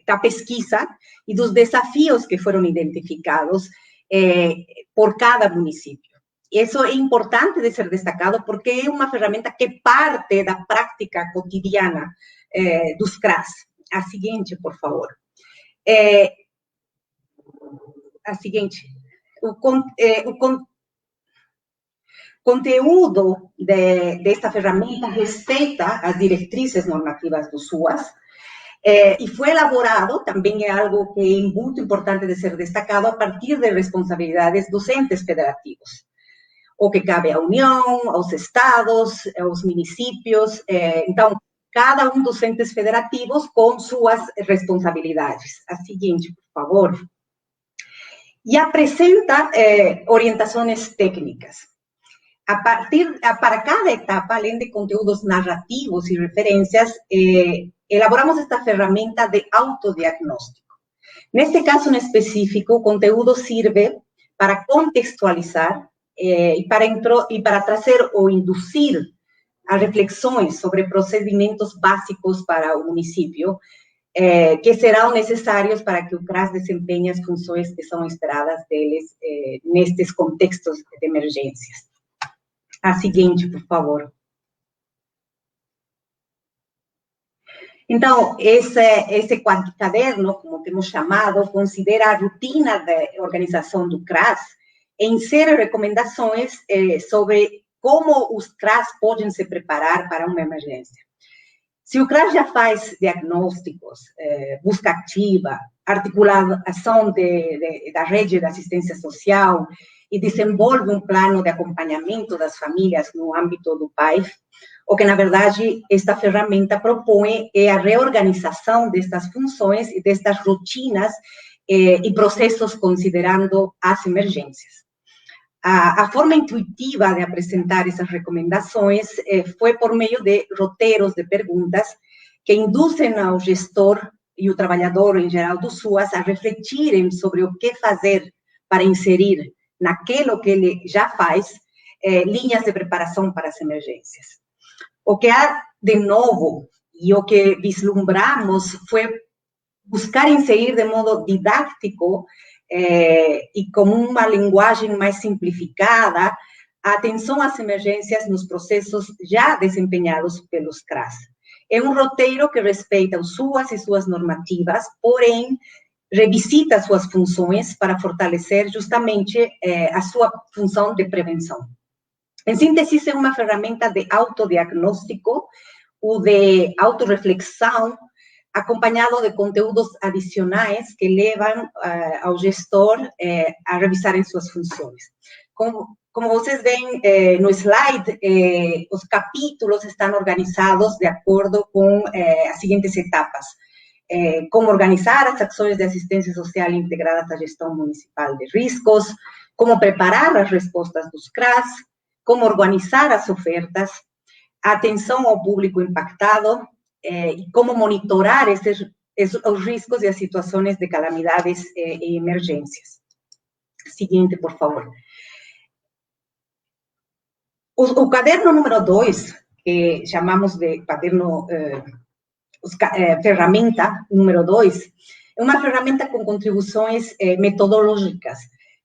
da pesquisa e dos desafios que foram identificados por cada município. Isso é importante de ser destacado porque é uma ferramenta que parte da prática cotidiana dos CRAS. A seguinte, por favor. A seguinte. O conteúdo desta ferramenta respeita as diretrizes normativas do SUAS e foi elaborado, também é algo que é muito importante de ser destacado, a partir de responsabilidades dos entes federativos, o que cabe à União, aos estados, aos municípios. Então, cada um dos entes federativos com suas responsabilidades. A seguinte, por favor. E apresenta orientações técnicas. Para cada etapa, além de conteúdos narrativos e referências, elaboramos esta ferramenta de autodiagnóstico. Neste caso em específico, o conteúdo serve para contextualizar e para trazer ou induzir a reflexões sobre procedimentos básicos para o município, que serão necessários para que o CRAS desempenhe as funções que são esperadas deles nestes contextos de emergências. A seguinte, por favor. Então, esse caderno, como temos chamado, considera a rotina de organização do CRAS e insere recomendações sobre como os CRAS podem se preparar para uma emergência. Se o CRAS já faz diagnósticos, busca ativa, articulação da rede de assistência social e desenvolve um plano de acompanhamento das famílias no âmbito do PAIF, o que, na verdade, esta ferramenta propõe é a reorganização destas funções e destas rotinas e processos considerando as emergências. A forma intuitiva de apresentar essas recomendações foi por meio de roteiros de perguntas que induzem ao gestor e o trabalhador, em geral, do SUAS, a refletirem sobre o que fazer para inserir naquilo que ele já faz linhas de preparação para as emergências. O que há de novo e o que vislumbramos foi buscar inserir de modo didático e com uma linguagem mais simplificada a atenção às emergências nos processos já desempenhados pelos CRAS. É um roteiro que respeita os SUAS e suas normativas, porém, revisita suas funções para fortalecer justamente a sua função de prevenção. Em síntese, é uma ferramenta de autodiagnóstico ou de autorreflexão, acompanhado de conteúdos adicionais que levam ao gestor a revisarem suas funções. Como vocês veem no slide, os capítulos estão organizados de acordo com as seguintes etapas. Como organizar as ações de assistência social integradas à gestão municipal de riscos, como preparar as respostas dos CRAS, como organizar as ofertas, a atenção ao público impactado, e como monitorar os riscos e as situações de calamidades e emergências. Seguinte, por favor. O caderno número 2, que chamamos de caderno, ferramenta número 2, é uma ferramenta com contribuições metodológicas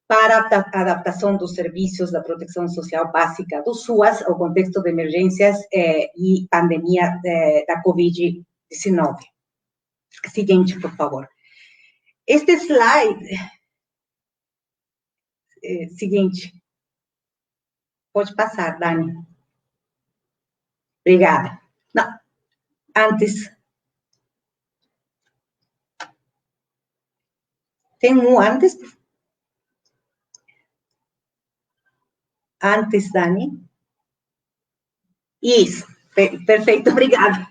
para a adaptação dos serviços da proteção social básica do SUAS ao contexto de emergências e pandemia da Covid-19. Seguinte, por favor. Este slide... seguinte. Pode passar, Dani. Obrigada. Não, antes... Tem um antes... Antes, Dani. Isso, perfeito, obrigada.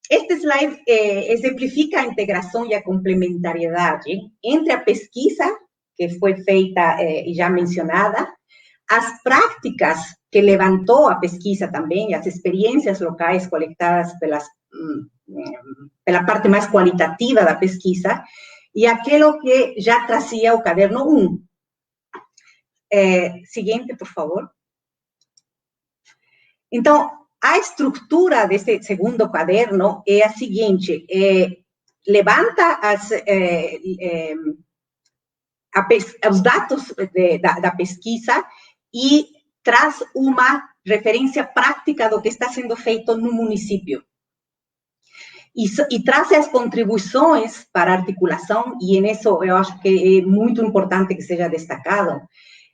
Este slide exemplifica a integração e a complementariedade entre a pesquisa, que foi feita e já mencionada, as práticas que levantou a pesquisa também, as experiências locais coletadas pela parte mais qualitativa da pesquisa, e aquilo que já trazia o caderno 1. Seguinte, por favor. Então, a estrutura desse segundo caderno é a seguinte: levanta os dados da pesquisa e traz uma referência prática do que está sendo feito no município. E traz as contribuições para a articulação, e nisso eu acho que é muito importante que seja destacado,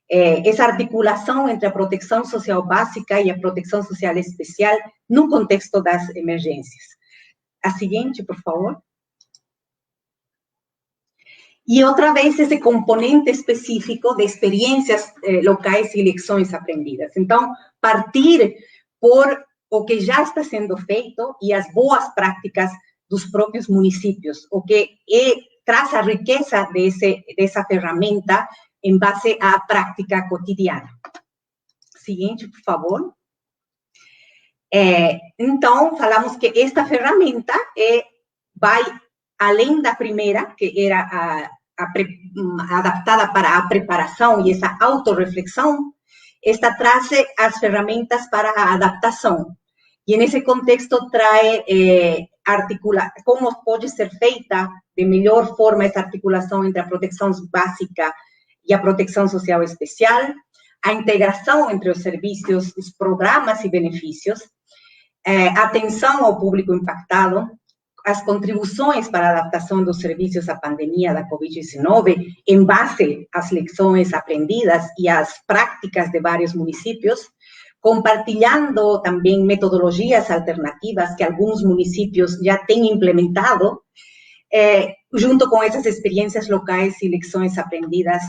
essa articulação entre a proteção social básica e a proteção social especial no contexto das emergências. A seguinte, por favor. E outra vez esse componente específico de experiências locais e lições aprendidas. Então, partir por o que já está sendo feito e as boas práticas dos próprios municípios, o que traz a riqueza dessa ferramenta em base à prática cotidiana. seguinte, por favor. Então, falamos que esta ferramenta vai além da primeira, que era adaptada para a preparação e essa autorreflexão, esta traz as ferramentas para a adaptação. E nesse contexto traz como pode ser feita de melhor forma essa articulação entre a proteção básica e a proteção social especial, a integração entre os serviços, os programas e benefícios, atenção ao público impactado, as contribuições para a adaptação dos serviços à pandemia da Covid-19 em base às lições aprendidas e às práticas de vários municípios, compartilhando também metodologias alternativas que alguns municípios já têm implementado, junto com essas experiências locais e lições aprendidas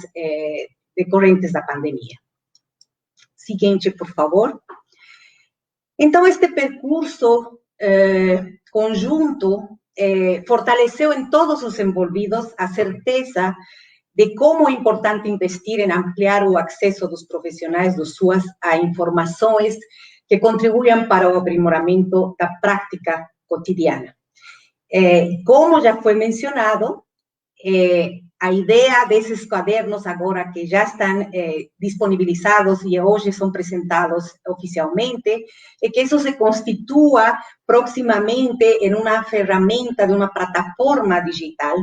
decorrentes da pandemia. Seguinte, por favor. Então, este percurso conjunto fortaleceu em todos os envolvidos a certeza de como é importante investir em ampliar o acesso dos profissionais do SUAS a informações que contribuam para o aprimoramento da prática cotidiana. Como já foi mencionado, a ideia desses cadernos agora que já estão disponibilizados e hoje são apresentados oficialmente, é que isso se constitua proximamente em uma ferramenta de uma plataforma digital,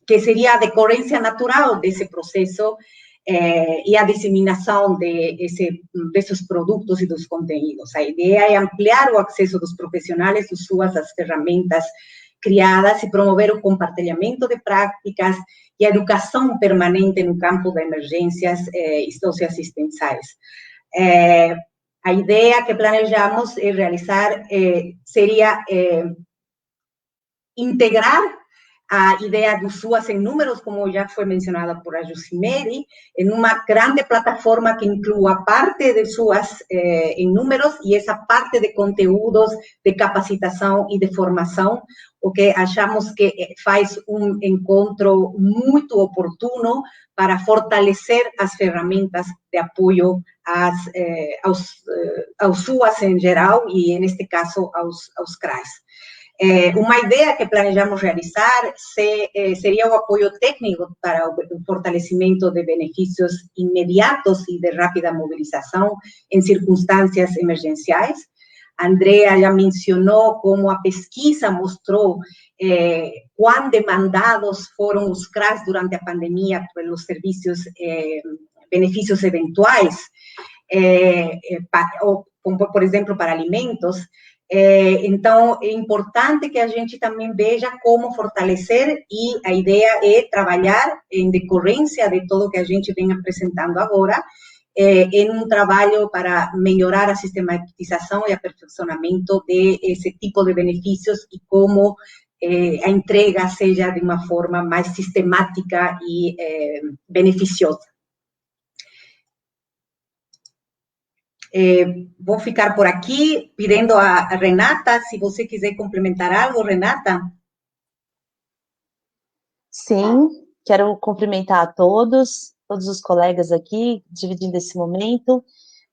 que seria a decorrência natural desse processo e a disseminação desses produtos e dos conteúdos. A ideia é ampliar o acesso dos profissionais do SUAS às ferramentas criadas e promover o compartilhamento de práticas e a educação permanente no campo de emergências socioassistenciais. A ideia que planejamos realizar seria integrar a ideia do SUAS em números, como já foi mencionada por a Jucimeri, em uma grande plataforma que inclua parte de SUAS em números e essa parte de conteúdos de capacitação e de formação, o que achamos que faz um encontro muito oportuno para fortalecer as ferramentas de apoio aos SUAS em geral e, neste caso, aos CRAs. Uma ideia que planejamos realizar seria o apoio técnico para o fortalecimento de benefícios imediatos e de rápida mobilização em circunstâncias emergenciais. A Andrea já mencionou como a pesquisa mostrou quão demandados foram os CRAs durante a pandemia pelos serviços, benefícios eventuais, como, por exemplo, para alimentos. Então, é importante que a gente também veja como fortalecer e a ideia é trabalhar em decorrência de tudo que a gente vem apresentando agora, em um trabalho para melhorar a sistematização e aperfeiçoamento desse tipo de benefícios e como a entrega seja de uma forma mais sistemática e beneficiosa. Vou ficar por aqui, pedindo a Renata, se você quiser complementar algo, Renata. Sim, quero cumprimentar a todos os colegas aqui, dividindo esse momento.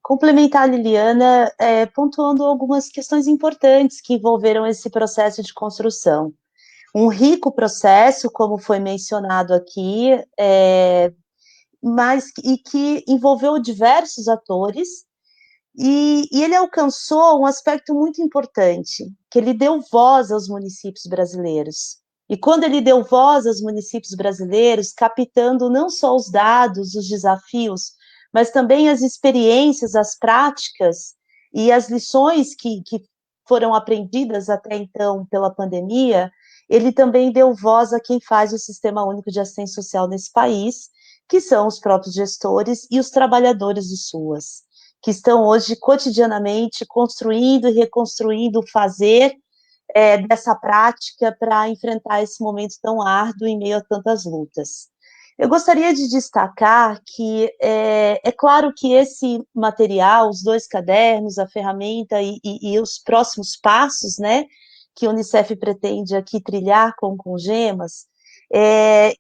Complementar a Liliana, pontuando algumas questões importantes que envolveram esse processo de construção. Um rico processo, como foi mencionado aqui, e que envolveu diversos atores. E ele alcançou um aspecto muito importante, que ele deu voz aos municípios brasileiros. E quando ele deu voz aos municípios brasileiros, captando não só os dados, os desafios, mas também as experiências, as práticas e as lições que foram aprendidas até então pela pandemia, ele também deu voz a quem faz o Sistema Único de Assistência Social nesse país, que são os próprios gestores e os trabalhadores do SUAS, que estão hoje cotidianamente construindo e reconstruindo o fazer dessa prática para enfrentar esse momento tão árduo em meio a tantas lutas. Eu gostaria de destacar que é claro que esse material, os 2 cadernos, a ferramenta e os próximos passos, né, que a Unicef pretende aqui trilhar com Gemas,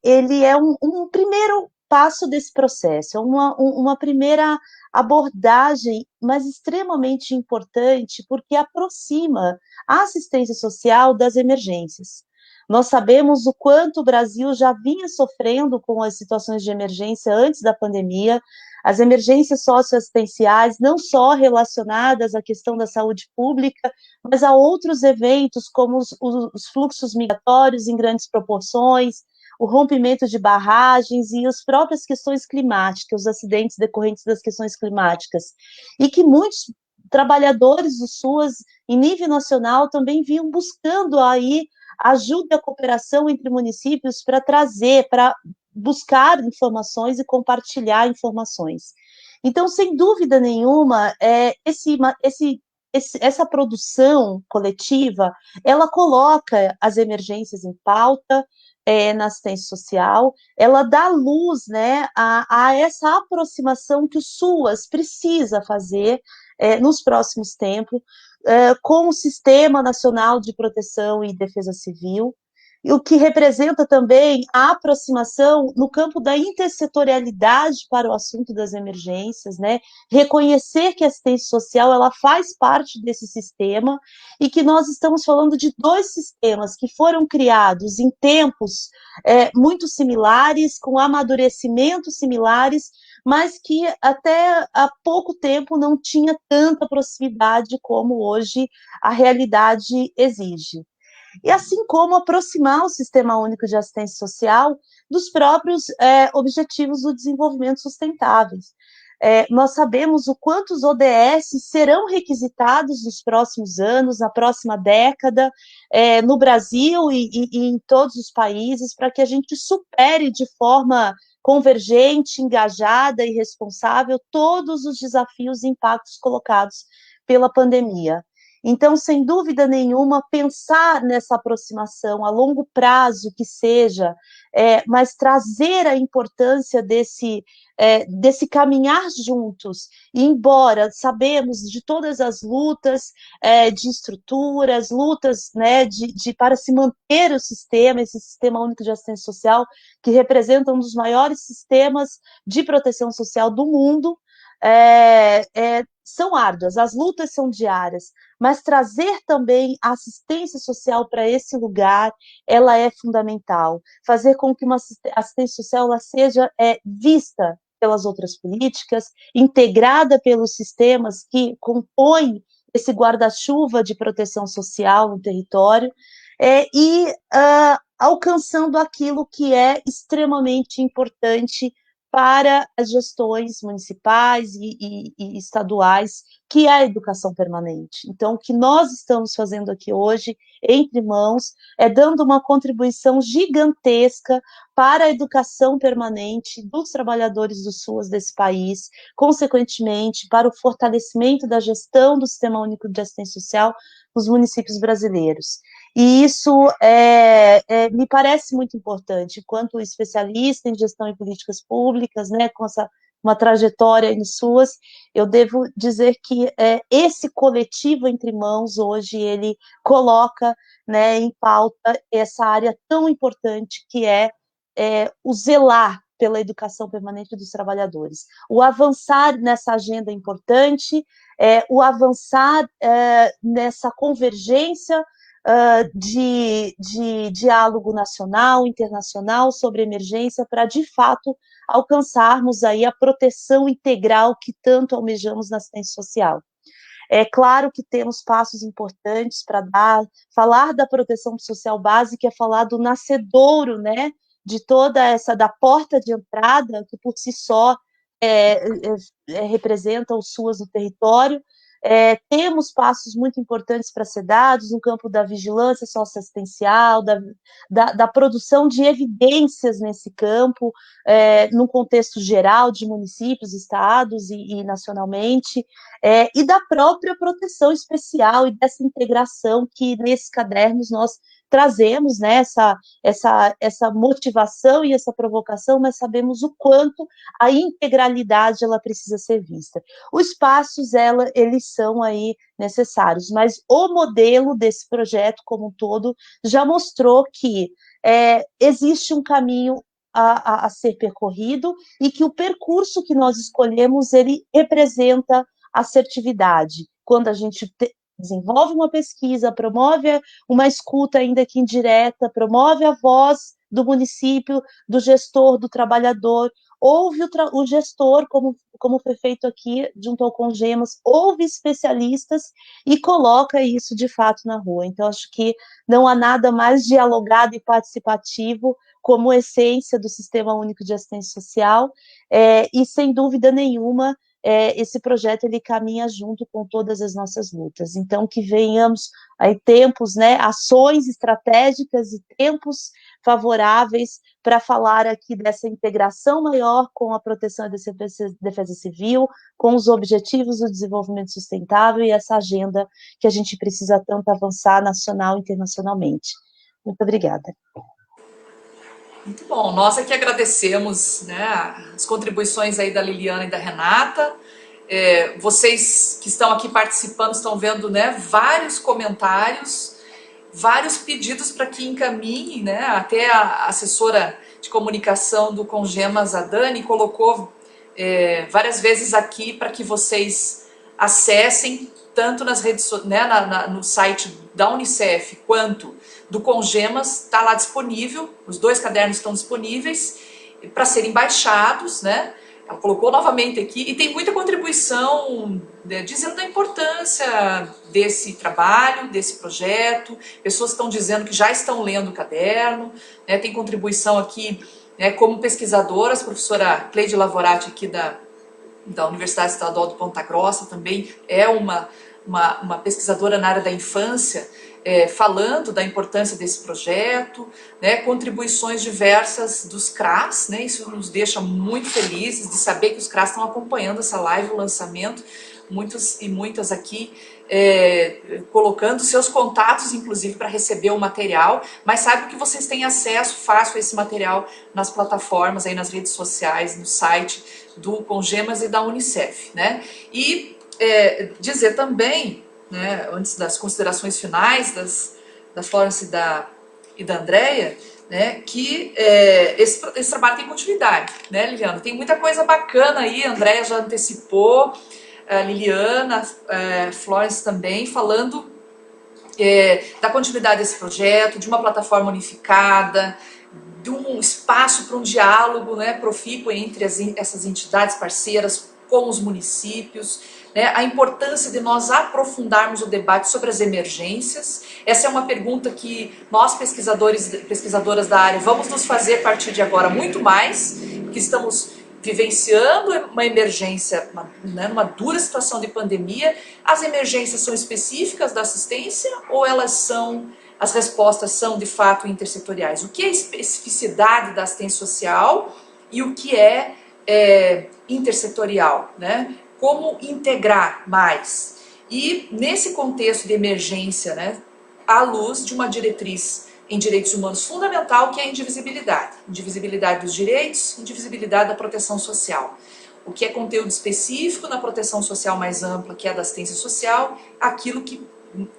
ele é um primeiro passo desse processo, é uma primeira abordagem, mas extremamente importante, porque aproxima a assistência social das emergências. Nós sabemos o quanto o Brasil já vinha sofrendo com as situações de emergência antes da pandemia, as emergências socioassistenciais, não só relacionadas à questão da saúde pública, mas a outros eventos, como os fluxos migratórios em grandes proporções, o rompimento de barragens e as próprias questões climáticas, os acidentes decorrentes das questões climáticas, e que muitos trabalhadores do SUAS, em nível nacional, também vinham buscando aí ajuda e a cooperação entre municípios para trazer, para buscar informações e compartilhar informações. Então, sem dúvida nenhuma, essa produção coletiva, ela coloca as emergências em pauta, na assistência social, ela dá luz, né, a essa aproximação que o SUAS precisa fazer nos próximos tempos, com o Sistema Nacional de Proteção e Defesa Civil, e o que representa também a aproximação no campo da intersetorialidade para o assunto das emergências, né? Reconhecer que a assistência social ela faz parte desse sistema e que nós estamos falando de dois sistemas que foram criados em tempos muito similares, com amadurecimentos similares, mas que até há pouco tempo não tinha tanta proximidade como hoje a realidade exige. E assim como aproximar o Sistema Único de Assistência Social dos próprios objetivos do desenvolvimento sustentáveis. Nós sabemos o quanto os ODS serão requisitados nos próximos anos, na próxima década, no Brasil e em todos os países, para que a gente supere de forma convergente, engajada e responsável todos os desafios e impactos colocados pela pandemia. Então, sem dúvida nenhuma, pensar nessa aproximação a longo prazo que seja, mas trazer a importância desse caminhar juntos, e embora sabemos de todas as lutas de estruturas, lutas, né, para se manter o sistema, esse Sistema Único de Assistência Social, que representa um dos maiores sistemas de proteção social do mundo, são árduas, as lutas são diárias, mas trazer também a assistência social para esse lugar, ela é fundamental. Fazer com que uma assistência social ela seja vista pelas outras políticas, integrada pelos sistemas que compõem esse guarda-chuva de proteção social no território, alcançando aquilo que é extremamente importante para as gestões municipais e estaduais, que é a educação permanente. Então, o que nós estamos fazendo aqui hoje, entre mãos, é dando uma contribuição gigantesca para a educação permanente dos trabalhadores do SUAS desse país, consequentemente, para o fortalecimento da gestão do Sistema Único de Assistência Social nos municípios brasileiros. E isso me parece muito importante, enquanto especialista em gestão e políticas públicas, né, com uma trajetória no SUAS, eu devo dizer que esse coletivo entre mãos, hoje, ele coloca, né, em pauta essa área tão importante que é o zelar pela educação permanente dos trabalhadores. O avançar nessa agenda importante, o avançar nessa convergência de diálogo nacional, internacional sobre emergência, para, de fato, alcançarmos aí a proteção integral que tanto almejamos na assistência social. É claro que temos passos importantes para falar da proteção social básica, é falar do nascedouro, né, de toda essa, da porta de entrada, que por si só representa o SUAS no território. Temos passos muito importantes para ser dados no campo da vigilância socioassistencial, da produção de evidências nesse campo, num contexto geral de municípios, estados e nacionalmente, e da própria proteção especial e dessa integração que nesses cadernos nós trazemos, né, essa motivação e essa provocação, mas sabemos o quanto a integralidade ela precisa ser vista. Os passos, eles são aí necessários, mas o modelo desse projeto como um todo já mostrou que existe um caminho a ser percorrido e que o percurso que nós escolhemos, ele representa assertividade. Quando a gente desenvolve uma pesquisa, promove uma escuta, ainda que indireta, promove a voz do município, do gestor, do trabalhador, ouve o gestor, como foi feito aqui, junto ao Congemas, ouve especialistas e coloca isso, de fato, na rua. Então, acho que não há nada mais dialogado e participativo como essência do Sistema Único de Assistência Social, e, sem dúvida nenhuma, esse projeto ele caminha junto com todas as nossas lutas. Então, que venhamos aí tempos, né, ações estratégicas e tempos favoráveis para falar aqui dessa integração maior com a proteção e defesa civil, com os objetivos do desenvolvimento sustentável e essa agenda que a gente precisa tanto avançar nacional e internacionalmente. Muito obrigada. Muito bom, nós aqui agradecemos, né, as contribuições aí da Liliana e da Renata. Vocês que estão aqui participando estão vendo, né, vários comentários, vários pedidos para que encaminhem, né, até a assessora de comunicação do Congemas, a Dani, colocou várias vezes aqui para que vocês acessem tanto nas redes, né, no site da Unicef quanto do Congemas, está lá disponível, os 2 cadernos estão disponíveis para serem baixados, né? Ela colocou novamente aqui, e tem muita contribuição, né, dizendo da importância desse trabalho, desse projeto, pessoas estão dizendo que já estão lendo o caderno, né, tem contribuição aqui, né, como pesquisadoras, a professora Cleide Lavorati aqui da Universidade Estadual de Ponta Grossa também é uma pesquisadora na área da infância, falando da importância desse projeto, né, contribuições diversas dos CRAS, né, isso nos deixa muito felizes de saber que os CRAS estão acompanhando essa live, o lançamento, muitos e muitas aqui colocando seus contatos, inclusive, para receber o material, mas saibam que vocês têm acesso fácil a esse material nas plataformas, aí nas redes sociais, no site do Congemas e da Unicef, né, e dizer também, né, antes das considerações finais da Florence e da Andrea, né, que esse trabalho tem continuidade, né, Liliana? Tem muita coisa bacana aí, a Andrea já antecipou, a Liliana, Florence também, falando da continuidade desse projeto, de uma plataforma unificada, de um espaço para um diálogo, né, profícuo entre essas entidades parceiras com os municípios, né, a importância de nós aprofundarmos o debate sobre as emergências. Essa é uma pergunta que nós, pesquisadoras da área, vamos nos fazer a partir de agora muito mais, porque estamos vivenciando uma emergência, né, numa dura situação de pandemia. As emergências são específicas da assistência ou as respostas são de fato intersetoriais? O que é especificidade da assistência social e o que é intersetorial, né? Como integrar mais? E nesse contexto de emergência, né, à luz de uma diretriz em direitos humanos fundamental, que é a indivisibilidade. Indivisibilidade dos direitos, indivisibilidade da proteção social. O que é conteúdo específico na proteção social mais ampla, que é a da assistência social, aquilo que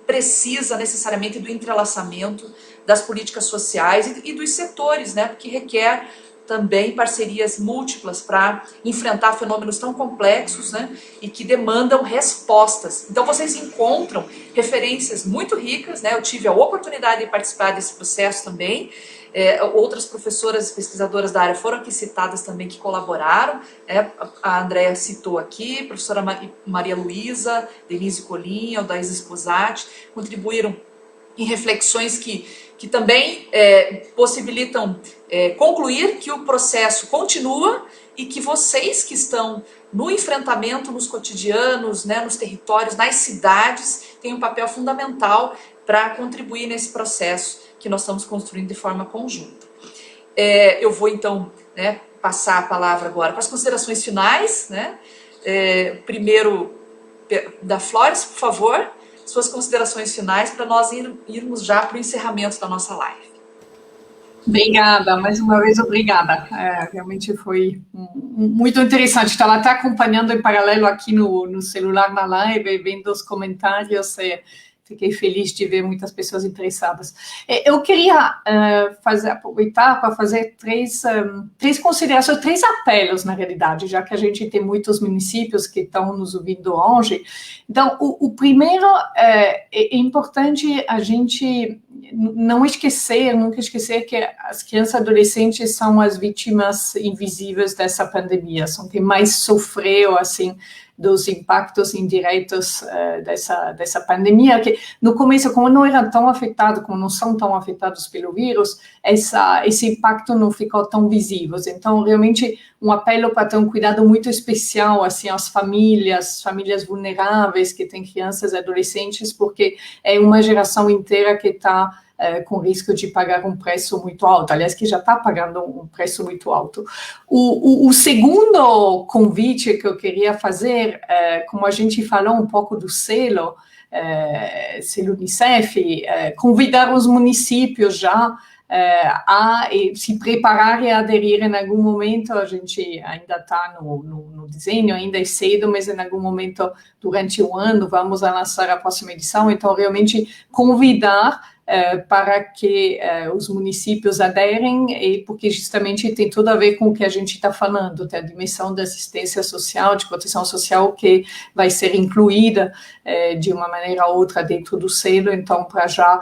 precisa necessariamente do entrelaçamento das políticas sociais e dos setores, né, porque requer também parcerias múltiplas para enfrentar fenômenos tão complexos, né, e que demandam respostas. Então vocês encontram referências muito ricas, né, eu tive a oportunidade de participar desse processo também, outras professoras e pesquisadoras da área foram aqui citadas também que colaboraram, a Andrea citou aqui, a professora Maria Luísa, Denise Colim, Aldaís Esposati, contribuíram em reflexões que também possibilitam concluir que o processo continua e que vocês que estão no enfrentamento, nos cotidianos, né, nos territórios, nas cidades, têm um papel fundamental para contribuir nesse processo que nós estamos construindo de forma conjunta. Eu vou então, né, passar a palavra agora para as considerações finais, né? Primeiro da Florence, por favor, suas considerações finais para nós irmos já para o encerramento da nossa live. Obrigada, mais uma vez obrigada. Realmente foi muito interessante. Estava até acompanhando em paralelo aqui no celular na live, vendo os comentários. fiquei feliz de ver muitas pessoas interessadas. Eu queria aproveitar para fazer três considerações, 3 apelos, na realidade, já que a gente tem muitos municípios que estão nos ouvindo hoje. Então, o primeiro, é importante a gente nunca esquecer que as crianças e adolescentes são as vítimas invisíveis dessa pandemia, são quem mais sofreu, assim, dos impactos indiretos dessa pandemia, que no começo, como não eram tão afetados, como não são tão afetados pelo vírus, esse impacto não ficou tão visível. Então, realmente, um apelo para ter um cuidado muito especial, assim, às famílias vulneráveis que têm crianças e adolescentes, porque é uma geração inteira que está com risco de pagar um preço muito alto, aliás, que já está pagando um preço muito alto. O segundo convite que eu queria fazer, como a gente falou um pouco do selo Unicef, convidar os municípios já a se preparar e aderir em algum momento. A gente ainda está no desenho, ainda é cedo, mas em algum momento durante o ano vamos lançar a próxima edição, então realmente convidar para que os municípios aderem, porque justamente tem tudo a ver com o que a gente está falando, tem a dimensão da assistência social, de proteção social, que vai ser incluída de uma maneira ou outra dentro do selo, então para já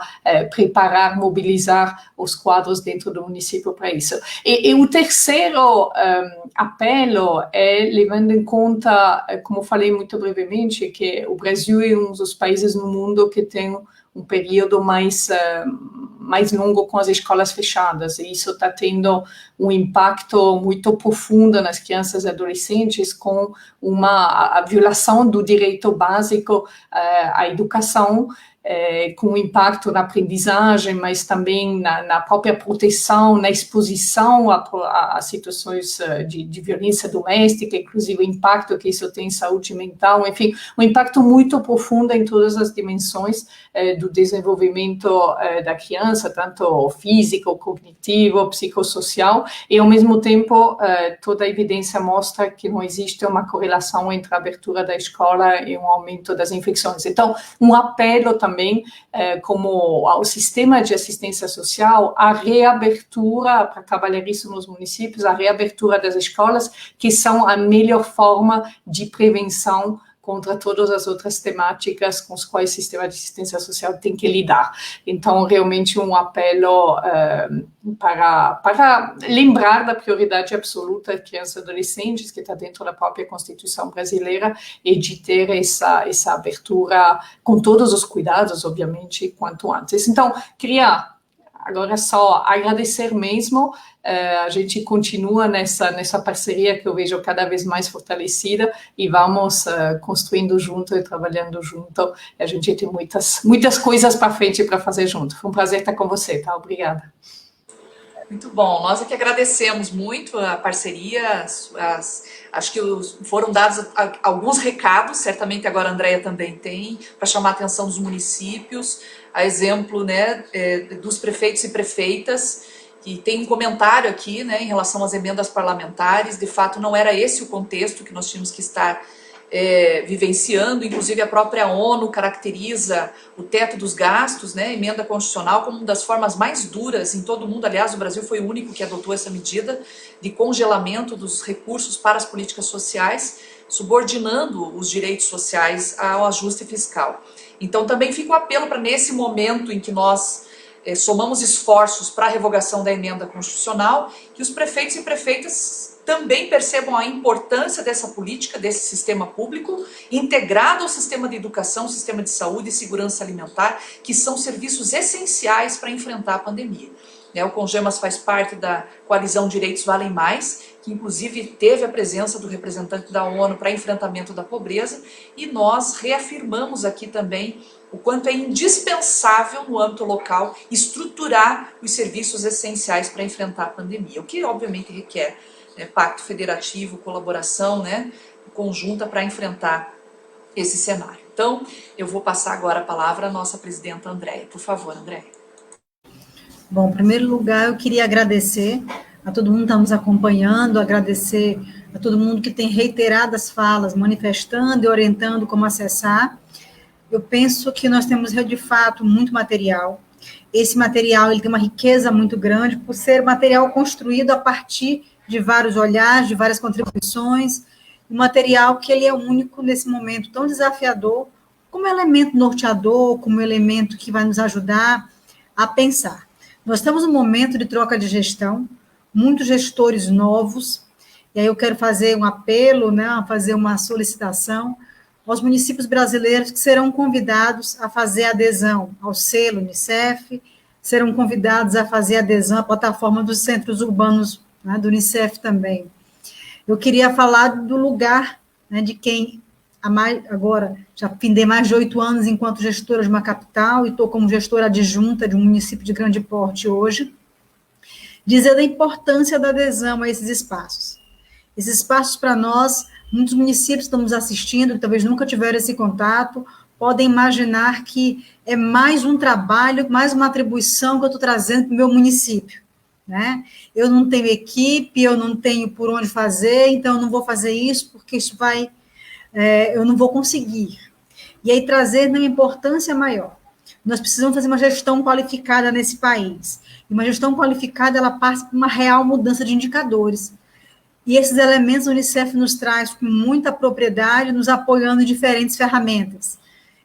preparar, mobilizar os quadros dentro do município para isso. E o terceiro apelo é, levando em conta, como falei muito brevemente, que o Brasil é um dos países no mundo que tem um período mais longo com as escolas fechadas, e isso está tendo um impacto muito profundo nas crianças e adolescentes, com a violação do direito básico à educação, com impacto na aprendizagem, mas também na própria proteção, na exposição a situações de violência doméstica, inclusive o impacto que isso tem em saúde mental, enfim, um impacto muito profundo em todas as dimensões do desenvolvimento da criança, tanto físico, cognitivo, psicossocial, e ao mesmo tempo toda a evidência mostra que não existe uma correlação entre a abertura da escola e um aumento das infecções. Então, um apelo também, como ao sistema de assistência social, a reabertura, para trabalhar isso nos municípios, a reabertura das escolas, que são a melhor forma de prevenção contra todas as outras temáticas com as quais o sistema de assistência social tem que lidar. Então, realmente um apelo para lembrar da prioridade absoluta de crianças e adolescentes, que está dentro da própria Constituição brasileira, e de ter essa abertura com todos os cuidados, obviamente, quanto antes. Então, queria agora só agradecer mesmo. A gente continua nessa parceria que eu vejo cada vez mais fortalecida, e vamos construindo junto e trabalhando junto. A gente tem muitas coisas para frente para fazer junto. Foi um prazer estar com você, tá? Obrigada. Muito bom, nós é que agradecemos muito a parceria, acho que foram dados alguns recados, certamente agora a Andréia também tem, para chamar a atenção dos municípios, a exemplo, né, dos prefeitos e prefeitas, que tem um comentário aqui, né, em relação às emendas parlamentares. De fato não era esse o contexto que nós tínhamos que estar vivenciando, inclusive a própria ONU caracteriza o teto dos gastos, né, emenda constitucional, como uma das formas mais duras em todo o mundo. Aliás, o Brasil foi o único que adotou essa medida de congelamento dos recursos para as políticas sociais, subordinando os direitos sociais ao ajuste fiscal. Então também fica o apelo para, nesse momento em que nós somamos esforços para a revogação da emenda constitucional, que os prefeitos e prefeitas também percebam a importância dessa política, desse sistema público, integrado ao sistema de educação, sistema de saúde e segurança alimentar, que são serviços essenciais para enfrentar a pandemia. O Congemas faz parte da coalizão Direitos Valem Mais, que inclusive teve a presença do representante da ONU para enfrentamento da pobreza, e nós reafirmamos aqui também o quanto é indispensável no âmbito local estruturar os serviços essenciais para enfrentar a pandemia, o que obviamente requer pacto federativo, colaboração, né, conjunta para enfrentar esse cenário. Então, eu vou passar agora a palavra à nossa presidenta Andréia. Por favor, Andréia. Bom, em primeiro lugar, eu queria agradecer a todo mundo que está nos acompanhando, agradecer a todo mundo que tem reiteradas falas, manifestando e orientando como acessar. eu penso que nós temos, de fato, muito material. Esse material ele tem uma riqueza muito grande por ser material construído a partir de vários olhares, de várias contribuições, um material que ele é único nesse momento tão desafiador, como elemento norteador, como elemento que vai nos ajudar a pensar. Nós estamos num momento de troca de gestão, muitos gestores novos, e aí eu quero fazer um apelo, né, fazer uma solicitação aos municípios brasileiros que serão convidados a fazer adesão ao selo Unicef, serão convidados a fazer adesão à plataforma dos centros urbanos, né, do Unicef também. Eu queria falar do lugar, né, de quem agora já findei mais de 8 anos enquanto gestora de uma capital e estou como gestora adjunta de um município de grande porte hoje, dizer da importância da adesão a esses espaços. Esses espaços, para nós, muitos municípios estão nos assistindo, que talvez nunca tiveram esse contato, podem imaginar que é mais um trabalho, mais uma atribuição que eu estou trazendo para o meu município, né? Eu não tenho equipe, eu não tenho por onde fazer, então eu não vou fazer isso, porque isso vai... eu não vou conseguir. E aí trazer uma importância maior. Nós precisamos fazer uma gestão qualificada nesse país. E uma gestão qualificada, ela passa por uma real mudança de indicadores. E esses elementos a Unicef nos traz com muita propriedade, nos apoiando em diferentes ferramentas.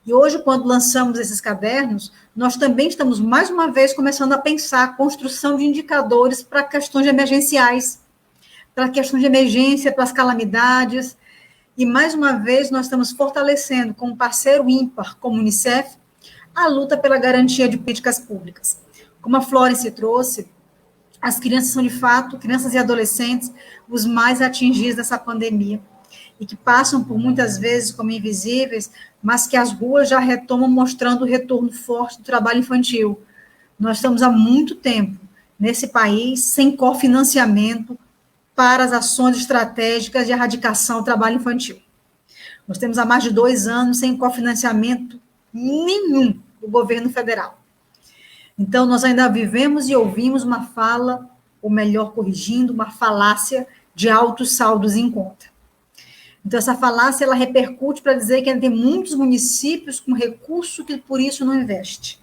E hoje, quando lançamos esses cadernos, nós também estamos, mais uma vez, começando a pensar a construção de indicadores para questões emergenciais, para questões de emergência, para as calamidades. E, mais uma vez, nós estamos fortalecendo, como parceiro ímpar, como Unicef, a luta pela garantia de políticas públicas. Como a Florence trouxe, as crianças são, de fato, crianças e adolescentes, os mais atingidos dessa pandemia, e que passam por, muitas vezes, como invisíveis, mas que as ruas já retomam, mostrando o retorno forte do trabalho infantil. Nós estamos há muito tempo, nesse país, sem cofinanciamento para as ações estratégicas de erradicação do trabalho infantil. Nós temos há mais de 2 anos sem cofinanciamento nenhum do governo federal. Então, nós ainda vivemos e ouvimos uma fala, ou melhor, corrigindo, uma falácia de altos saldos em conta. Então, essa falácia, ela repercute para dizer que ainda tem muitos municípios com recurso que, por isso, não investe.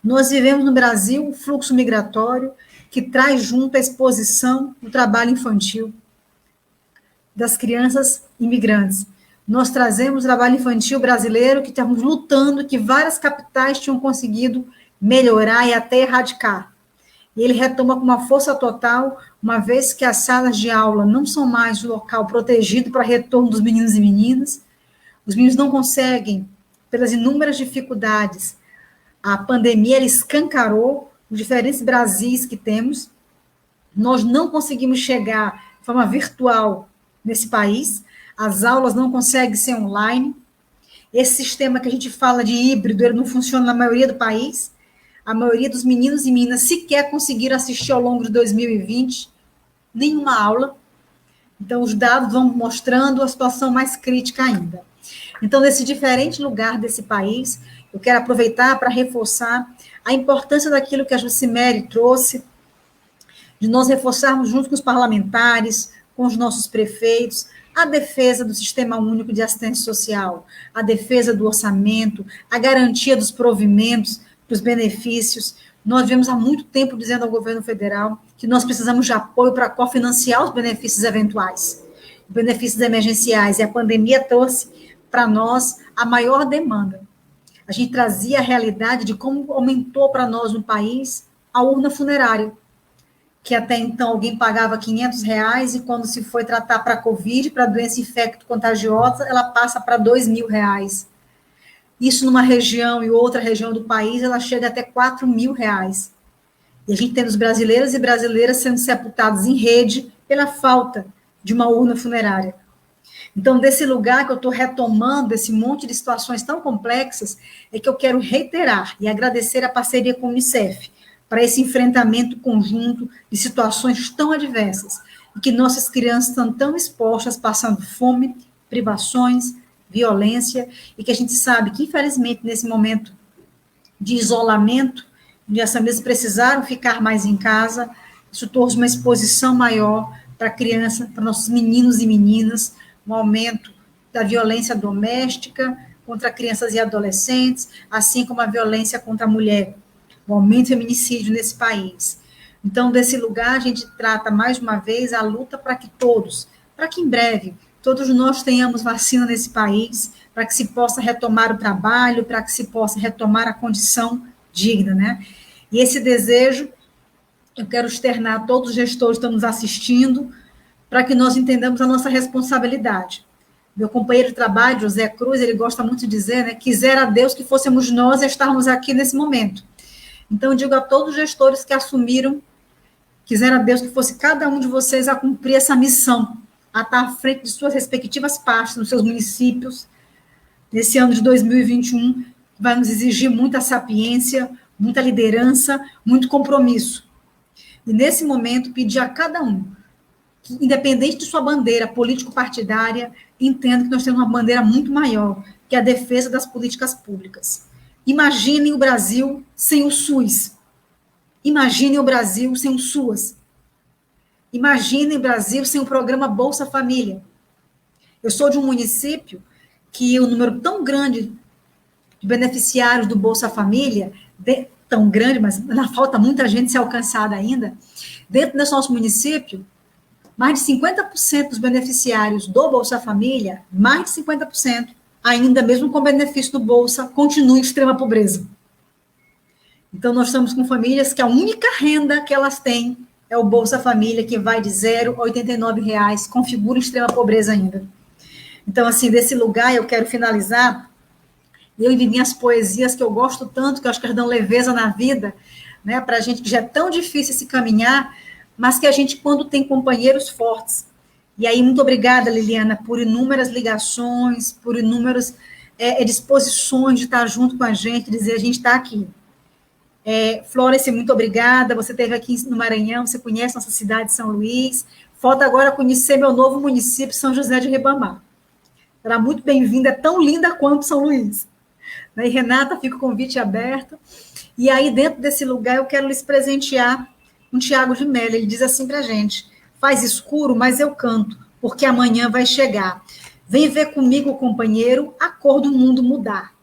Nós vivemos no Brasil um fluxo migratório que traz junto a exposição do trabalho infantil das crianças imigrantes. Nós trazemos o trabalho infantil brasileiro que estamos lutando, que várias capitais tinham conseguido melhorar e até erradicar. E ele retoma com uma força total, uma vez que as salas de aula não são mais o local protegido para retorno dos meninos e meninas. Os meninos não conseguem, pelas inúmeras dificuldades, a pandemia ela escancarou os diferentes Brasis que temos. Nós não conseguimos chegar de forma virtual nesse país, as aulas não conseguem ser online. Esse sistema que a gente fala de híbrido, ele não funciona na maioria do país. A maioria dos meninos e meninas sequer conseguiram assistir ao longo de 2020 nenhuma aula. Então, os dados vão mostrando a situação mais crítica ainda. Então, nesse diferente lugar desse país, eu quero aproveitar para reforçar a importância daquilo que a Jucimere trouxe, de nós reforçarmos junto com os parlamentares, com os nossos prefeitos, a defesa do Sistema Único de Assistência Social, a defesa do orçamento, a garantia dos provimentos, dos benefícios. Nós vemos há muito tempo dizendo ao governo federal que nós precisamos de apoio para cofinanciar os benefícios eventuais, benefícios emergenciais, e a pandemia trouxe para nós a maior demanda. A gente trazia a realidade de como aumentou para nós no país a urna funerária, que até então alguém pagava R$500 e quando se foi tratar para Covid, para doença infecto-contagiosa, ela passa para R$2.000. Isso numa região e outra região do país, ela chega até R$4.000. E a gente tem os brasileiros e brasileiras sendo sepultados em rede pela falta de uma urna funerária. Então, desse lugar que eu estou retomando esse monte de situações tão complexas, é que eu quero reiterar e agradecer a parceria com o Unicef para esse enfrentamento conjunto de situações tão adversas e que nossas crianças estão tão expostas, passando fome, privações, violência, e que a gente sabe que, infelizmente, nesse momento de isolamento, onde as famílias precisaram ficar mais em casa, isso trouxe uma exposição maior para a criança, para nossos meninos e meninas, um aumento da violência doméstica, contra crianças e adolescentes, assim como a violência contra a mulher, o aumento do feminicídio nesse país. Então, desse lugar, a gente trata, mais uma vez, a luta para que todos, para que em breve, todos nós tenhamos vacina nesse país, para que se possa retomar o trabalho, para que se possa retomar a condição digna, né? E esse desejo, eu quero externar a todos os gestores que estão nos assistindo, para que nós entendamos a nossa responsabilidade. Meu companheiro de trabalho, José Cruz, ele gosta muito de dizer, né, quisera Deus que fôssemos nós a estarmos aqui nesse momento. Então, eu digo a todos os gestores que assumiram, quisera Deus que fosse cada um de vocês a cumprir essa missão, a estar à frente de suas respectivas pastas, nos seus municípios, nesse ano de 2021, que vai nos exigir muita sapiência, muita liderança, muito compromisso. E, nesse momento, pedir a cada um, que, independente de sua bandeira político-partidária, entenda que nós temos uma bandeira muito maior, que é a defesa das políticas públicas. Imaginem o Brasil sem o SUS. Imaginem o Brasil sem o SUAS. Imaginem o Brasil sem o programa Bolsa Família. Eu sou de um município que o número tão grande de beneficiários do Bolsa Família, tão grande, mas ainda falta muita gente ser alcançada ainda, dentro desse nosso município, mais de 50% dos beneficiários do Bolsa Família, mais de 50%, ainda mesmo com benefício do Bolsa, continuam em extrema pobreza. Então, nós estamos com famílias que a única renda que elas têm é o Bolsa Família, que vai de R$0 a R$89, configura extrema pobreza ainda. Então, assim, desse lugar, eu quero finalizar, eu e minhas poesias, que eu gosto tanto, que eu acho que elas dão leveza na vida, né, para a gente, que já é tão difícil se caminhar, mas que a gente, quando tem companheiros fortes, e aí, muito obrigada, Liliana, por inúmeras ligações, por inúmeras disposições de estar junto com a gente, dizer, a gente está aqui. Florence, muito obrigada, você esteve aqui no Maranhão, você conhece nossa cidade de São Luís, falta agora conhecer meu novo município, São José de Ribamar. Será muito bem-vinda, é tão linda quanto São Luís. E Renata, fica o convite aberto. E aí, dentro desse lugar, eu quero lhes presentear um Tiago de Mello, ele diz assim para a gente, faz escuro, mas eu canto, porque amanhã vai chegar. Vem ver comigo, companheiro, a cor do mundo mudar.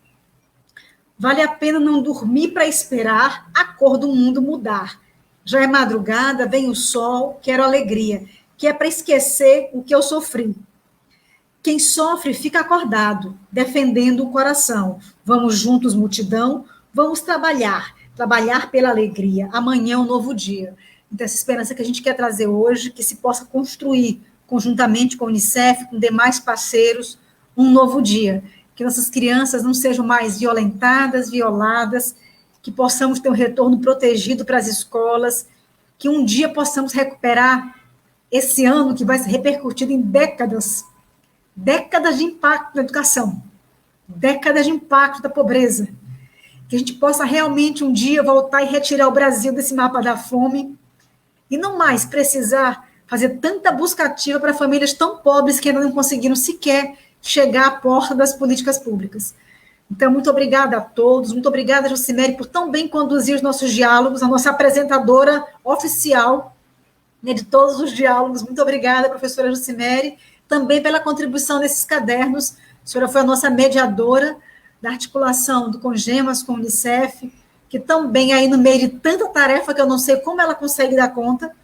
Vale a pena não dormir para esperar a cor do mundo mudar. Já é madrugada, vem o sol, quero alegria, que é para esquecer o que eu sofri. Quem sofre fica acordado, defendendo o coração. Vamos juntos, multidão, vamos trabalhar pela alegria. Amanhã é um novo dia. Então, essa esperança que a gente quer trazer hoje, que se possa construir, conjuntamente com a Unicef, com demais parceiros, um novo dia. Que nossas crianças não sejam mais violentadas, violadas, que possamos ter um retorno protegido para as escolas, que um dia possamos recuperar esse ano que vai ser repercutido em décadas de impacto na educação, décadas de impacto da pobreza, que a gente possa realmente um dia voltar e retirar o Brasil desse mapa da fome e não mais precisar fazer tanta busca ativa para famílias tão pobres que ainda não conseguiram sequer chegar à porta das políticas públicas. Então, muito obrigada a todos, muito obrigada, Jucimere, por tão bem conduzir os nossos diálogos, a nossa apresentadora oficial, né, de todos os diálogos. Muito obrigada, professora Jucimere, também pela contribuição nesses cadernos. A senhora foi a nossa mediadora da articulação do Congemas com o Unicef, que também aí no meio de tanta tarefa que eu não sei como ela consegue dar conta,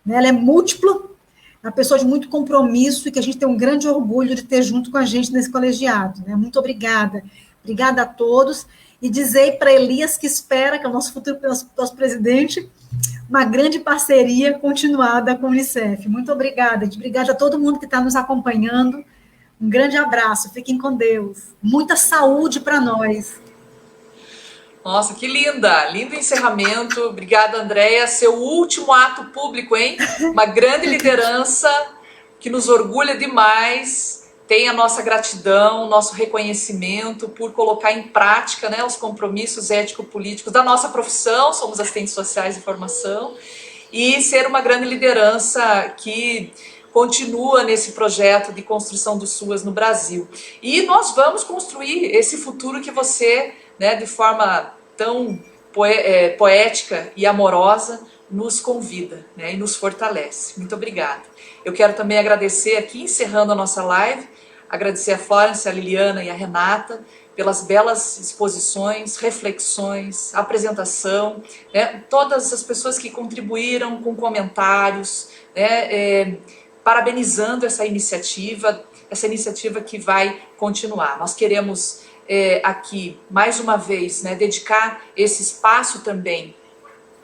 né, ela é múltipla, é uma pessoa de muito compromisso e que a gente tem um grande orgulho de ter junto com a gente nesse colegiado. Né? Muito obrigada. Obrigada a todos. E dizer para Elias que espera, que é o nosso futuro nosso presidente, uma grande parceria continuada com o Unicef. Muito obrigada. Obrigada a todo mundo que está nos acompanhando. Um grande abraço. Fiquem com Deus. Muita saúde para nós. Nossa, que linda! Lindo encerramento. Obrigada, Andréia. Seu último ato público, hein? Uma grande liderança que nos orgulha demais. Tem a nossa gratidão, nosso reconhecimento por colocar em prática, né, os compromissos ético-políticos da nossa profissão, somos assistentes sociais de formação, e ser uma grande liderança que continua nesse projeto de construção do SUAS no Brasil. E nós vamos construir esse futuro que você, né, de forma tão poética e amorosa, nos convida, né, e nos fortalece. Muito obrigada. Eu quero também agradecer aqui, encerrando a nossa live, agradecer a Florence, a Liliana e a Renata pelas belas exposições, reflexões, apresentação, né? Todas as pessoas que contribuíram com comentários, né? Parabenizando essa iniciativa que vai continuar. Nós queremos aqui, mais uma vez, né, dedicar esse espaço também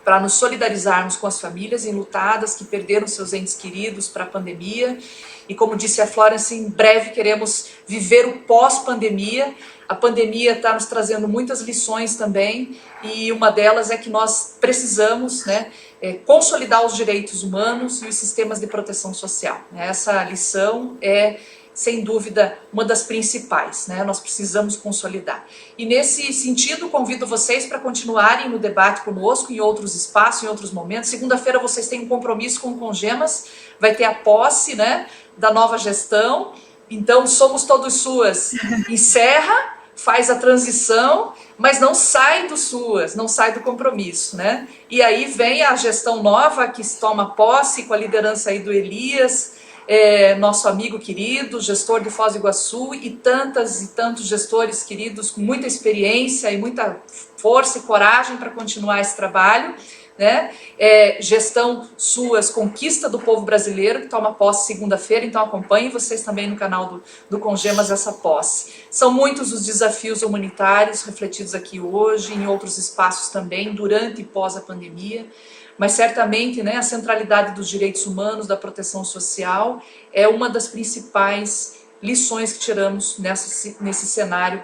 para nos solidarizarmos com as famílias enlutadas que perderam seus entes queridos para a pandemia. E como disse a Florence, em breve queremos viver o pós-pandemia. A pandemia está nos trazendo muitas lições também, e uma delas é que nós precisamos, né, consolidar os direitos humanos e os sistemas de proteção social. Essa lição é, sem dúvida, uma das principais, né? Nós precisamos consolidar. E nesse sentido, convido vocês para continuarem no debate conosco em outros espaços, em outros momentos. Segunda-feira vocês têm um compromisso com o Congemas, vai ter a posse, né, da nova gestão. Então, somos todos suas. Encerra, faz a transição, mas não sai do SUAS, não sai do compromisso, né? E aí vem a gestão nova que toma posse com a liderança aí do Elias, nosso amigo querido, gestor de Foz do Iguaçu, e tantos gestores queridos com muita experiência e muita força e coragem para continuar esse trabalho, né? Gestão SUAS, Conquista do Povo Brasileiro, que toma posse segunda-feira, então acompanhem vocês também no canal do Congemas essa posse. São muitos os desafios humanitários refletidos aqui hoje, em outros espaços também, durante e pós a pandemia, mas certamente, né, a centralidade dos direitos humanos, da proteção social, é uma das principais lições que tiramos nesse cenário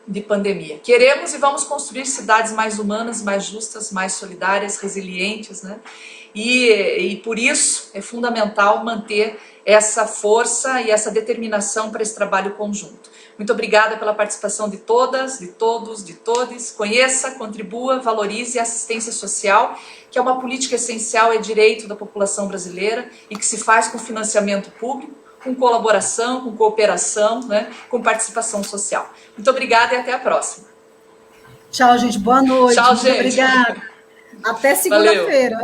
de pandemia. Queremos e vamos construir cidades mais humanas, mais justas, mais solidárias, resilientes, né? E por isso é fundamental manter essa força e essa determinação para esse trabalho conjunto. Muito obrigada pela participação de todas, de todos, de todes. Conheça, contribua, valorize a assistência social, que é uma política essencial, é direito da população brasileira e que se faz com financiamento público, com colaboração, com cooperação, né, com participação social. Muito obrigada e até a próxima. Tchau, gente. Boa noite. Tchau, muito gente. Obrigada. Até segunda-feira.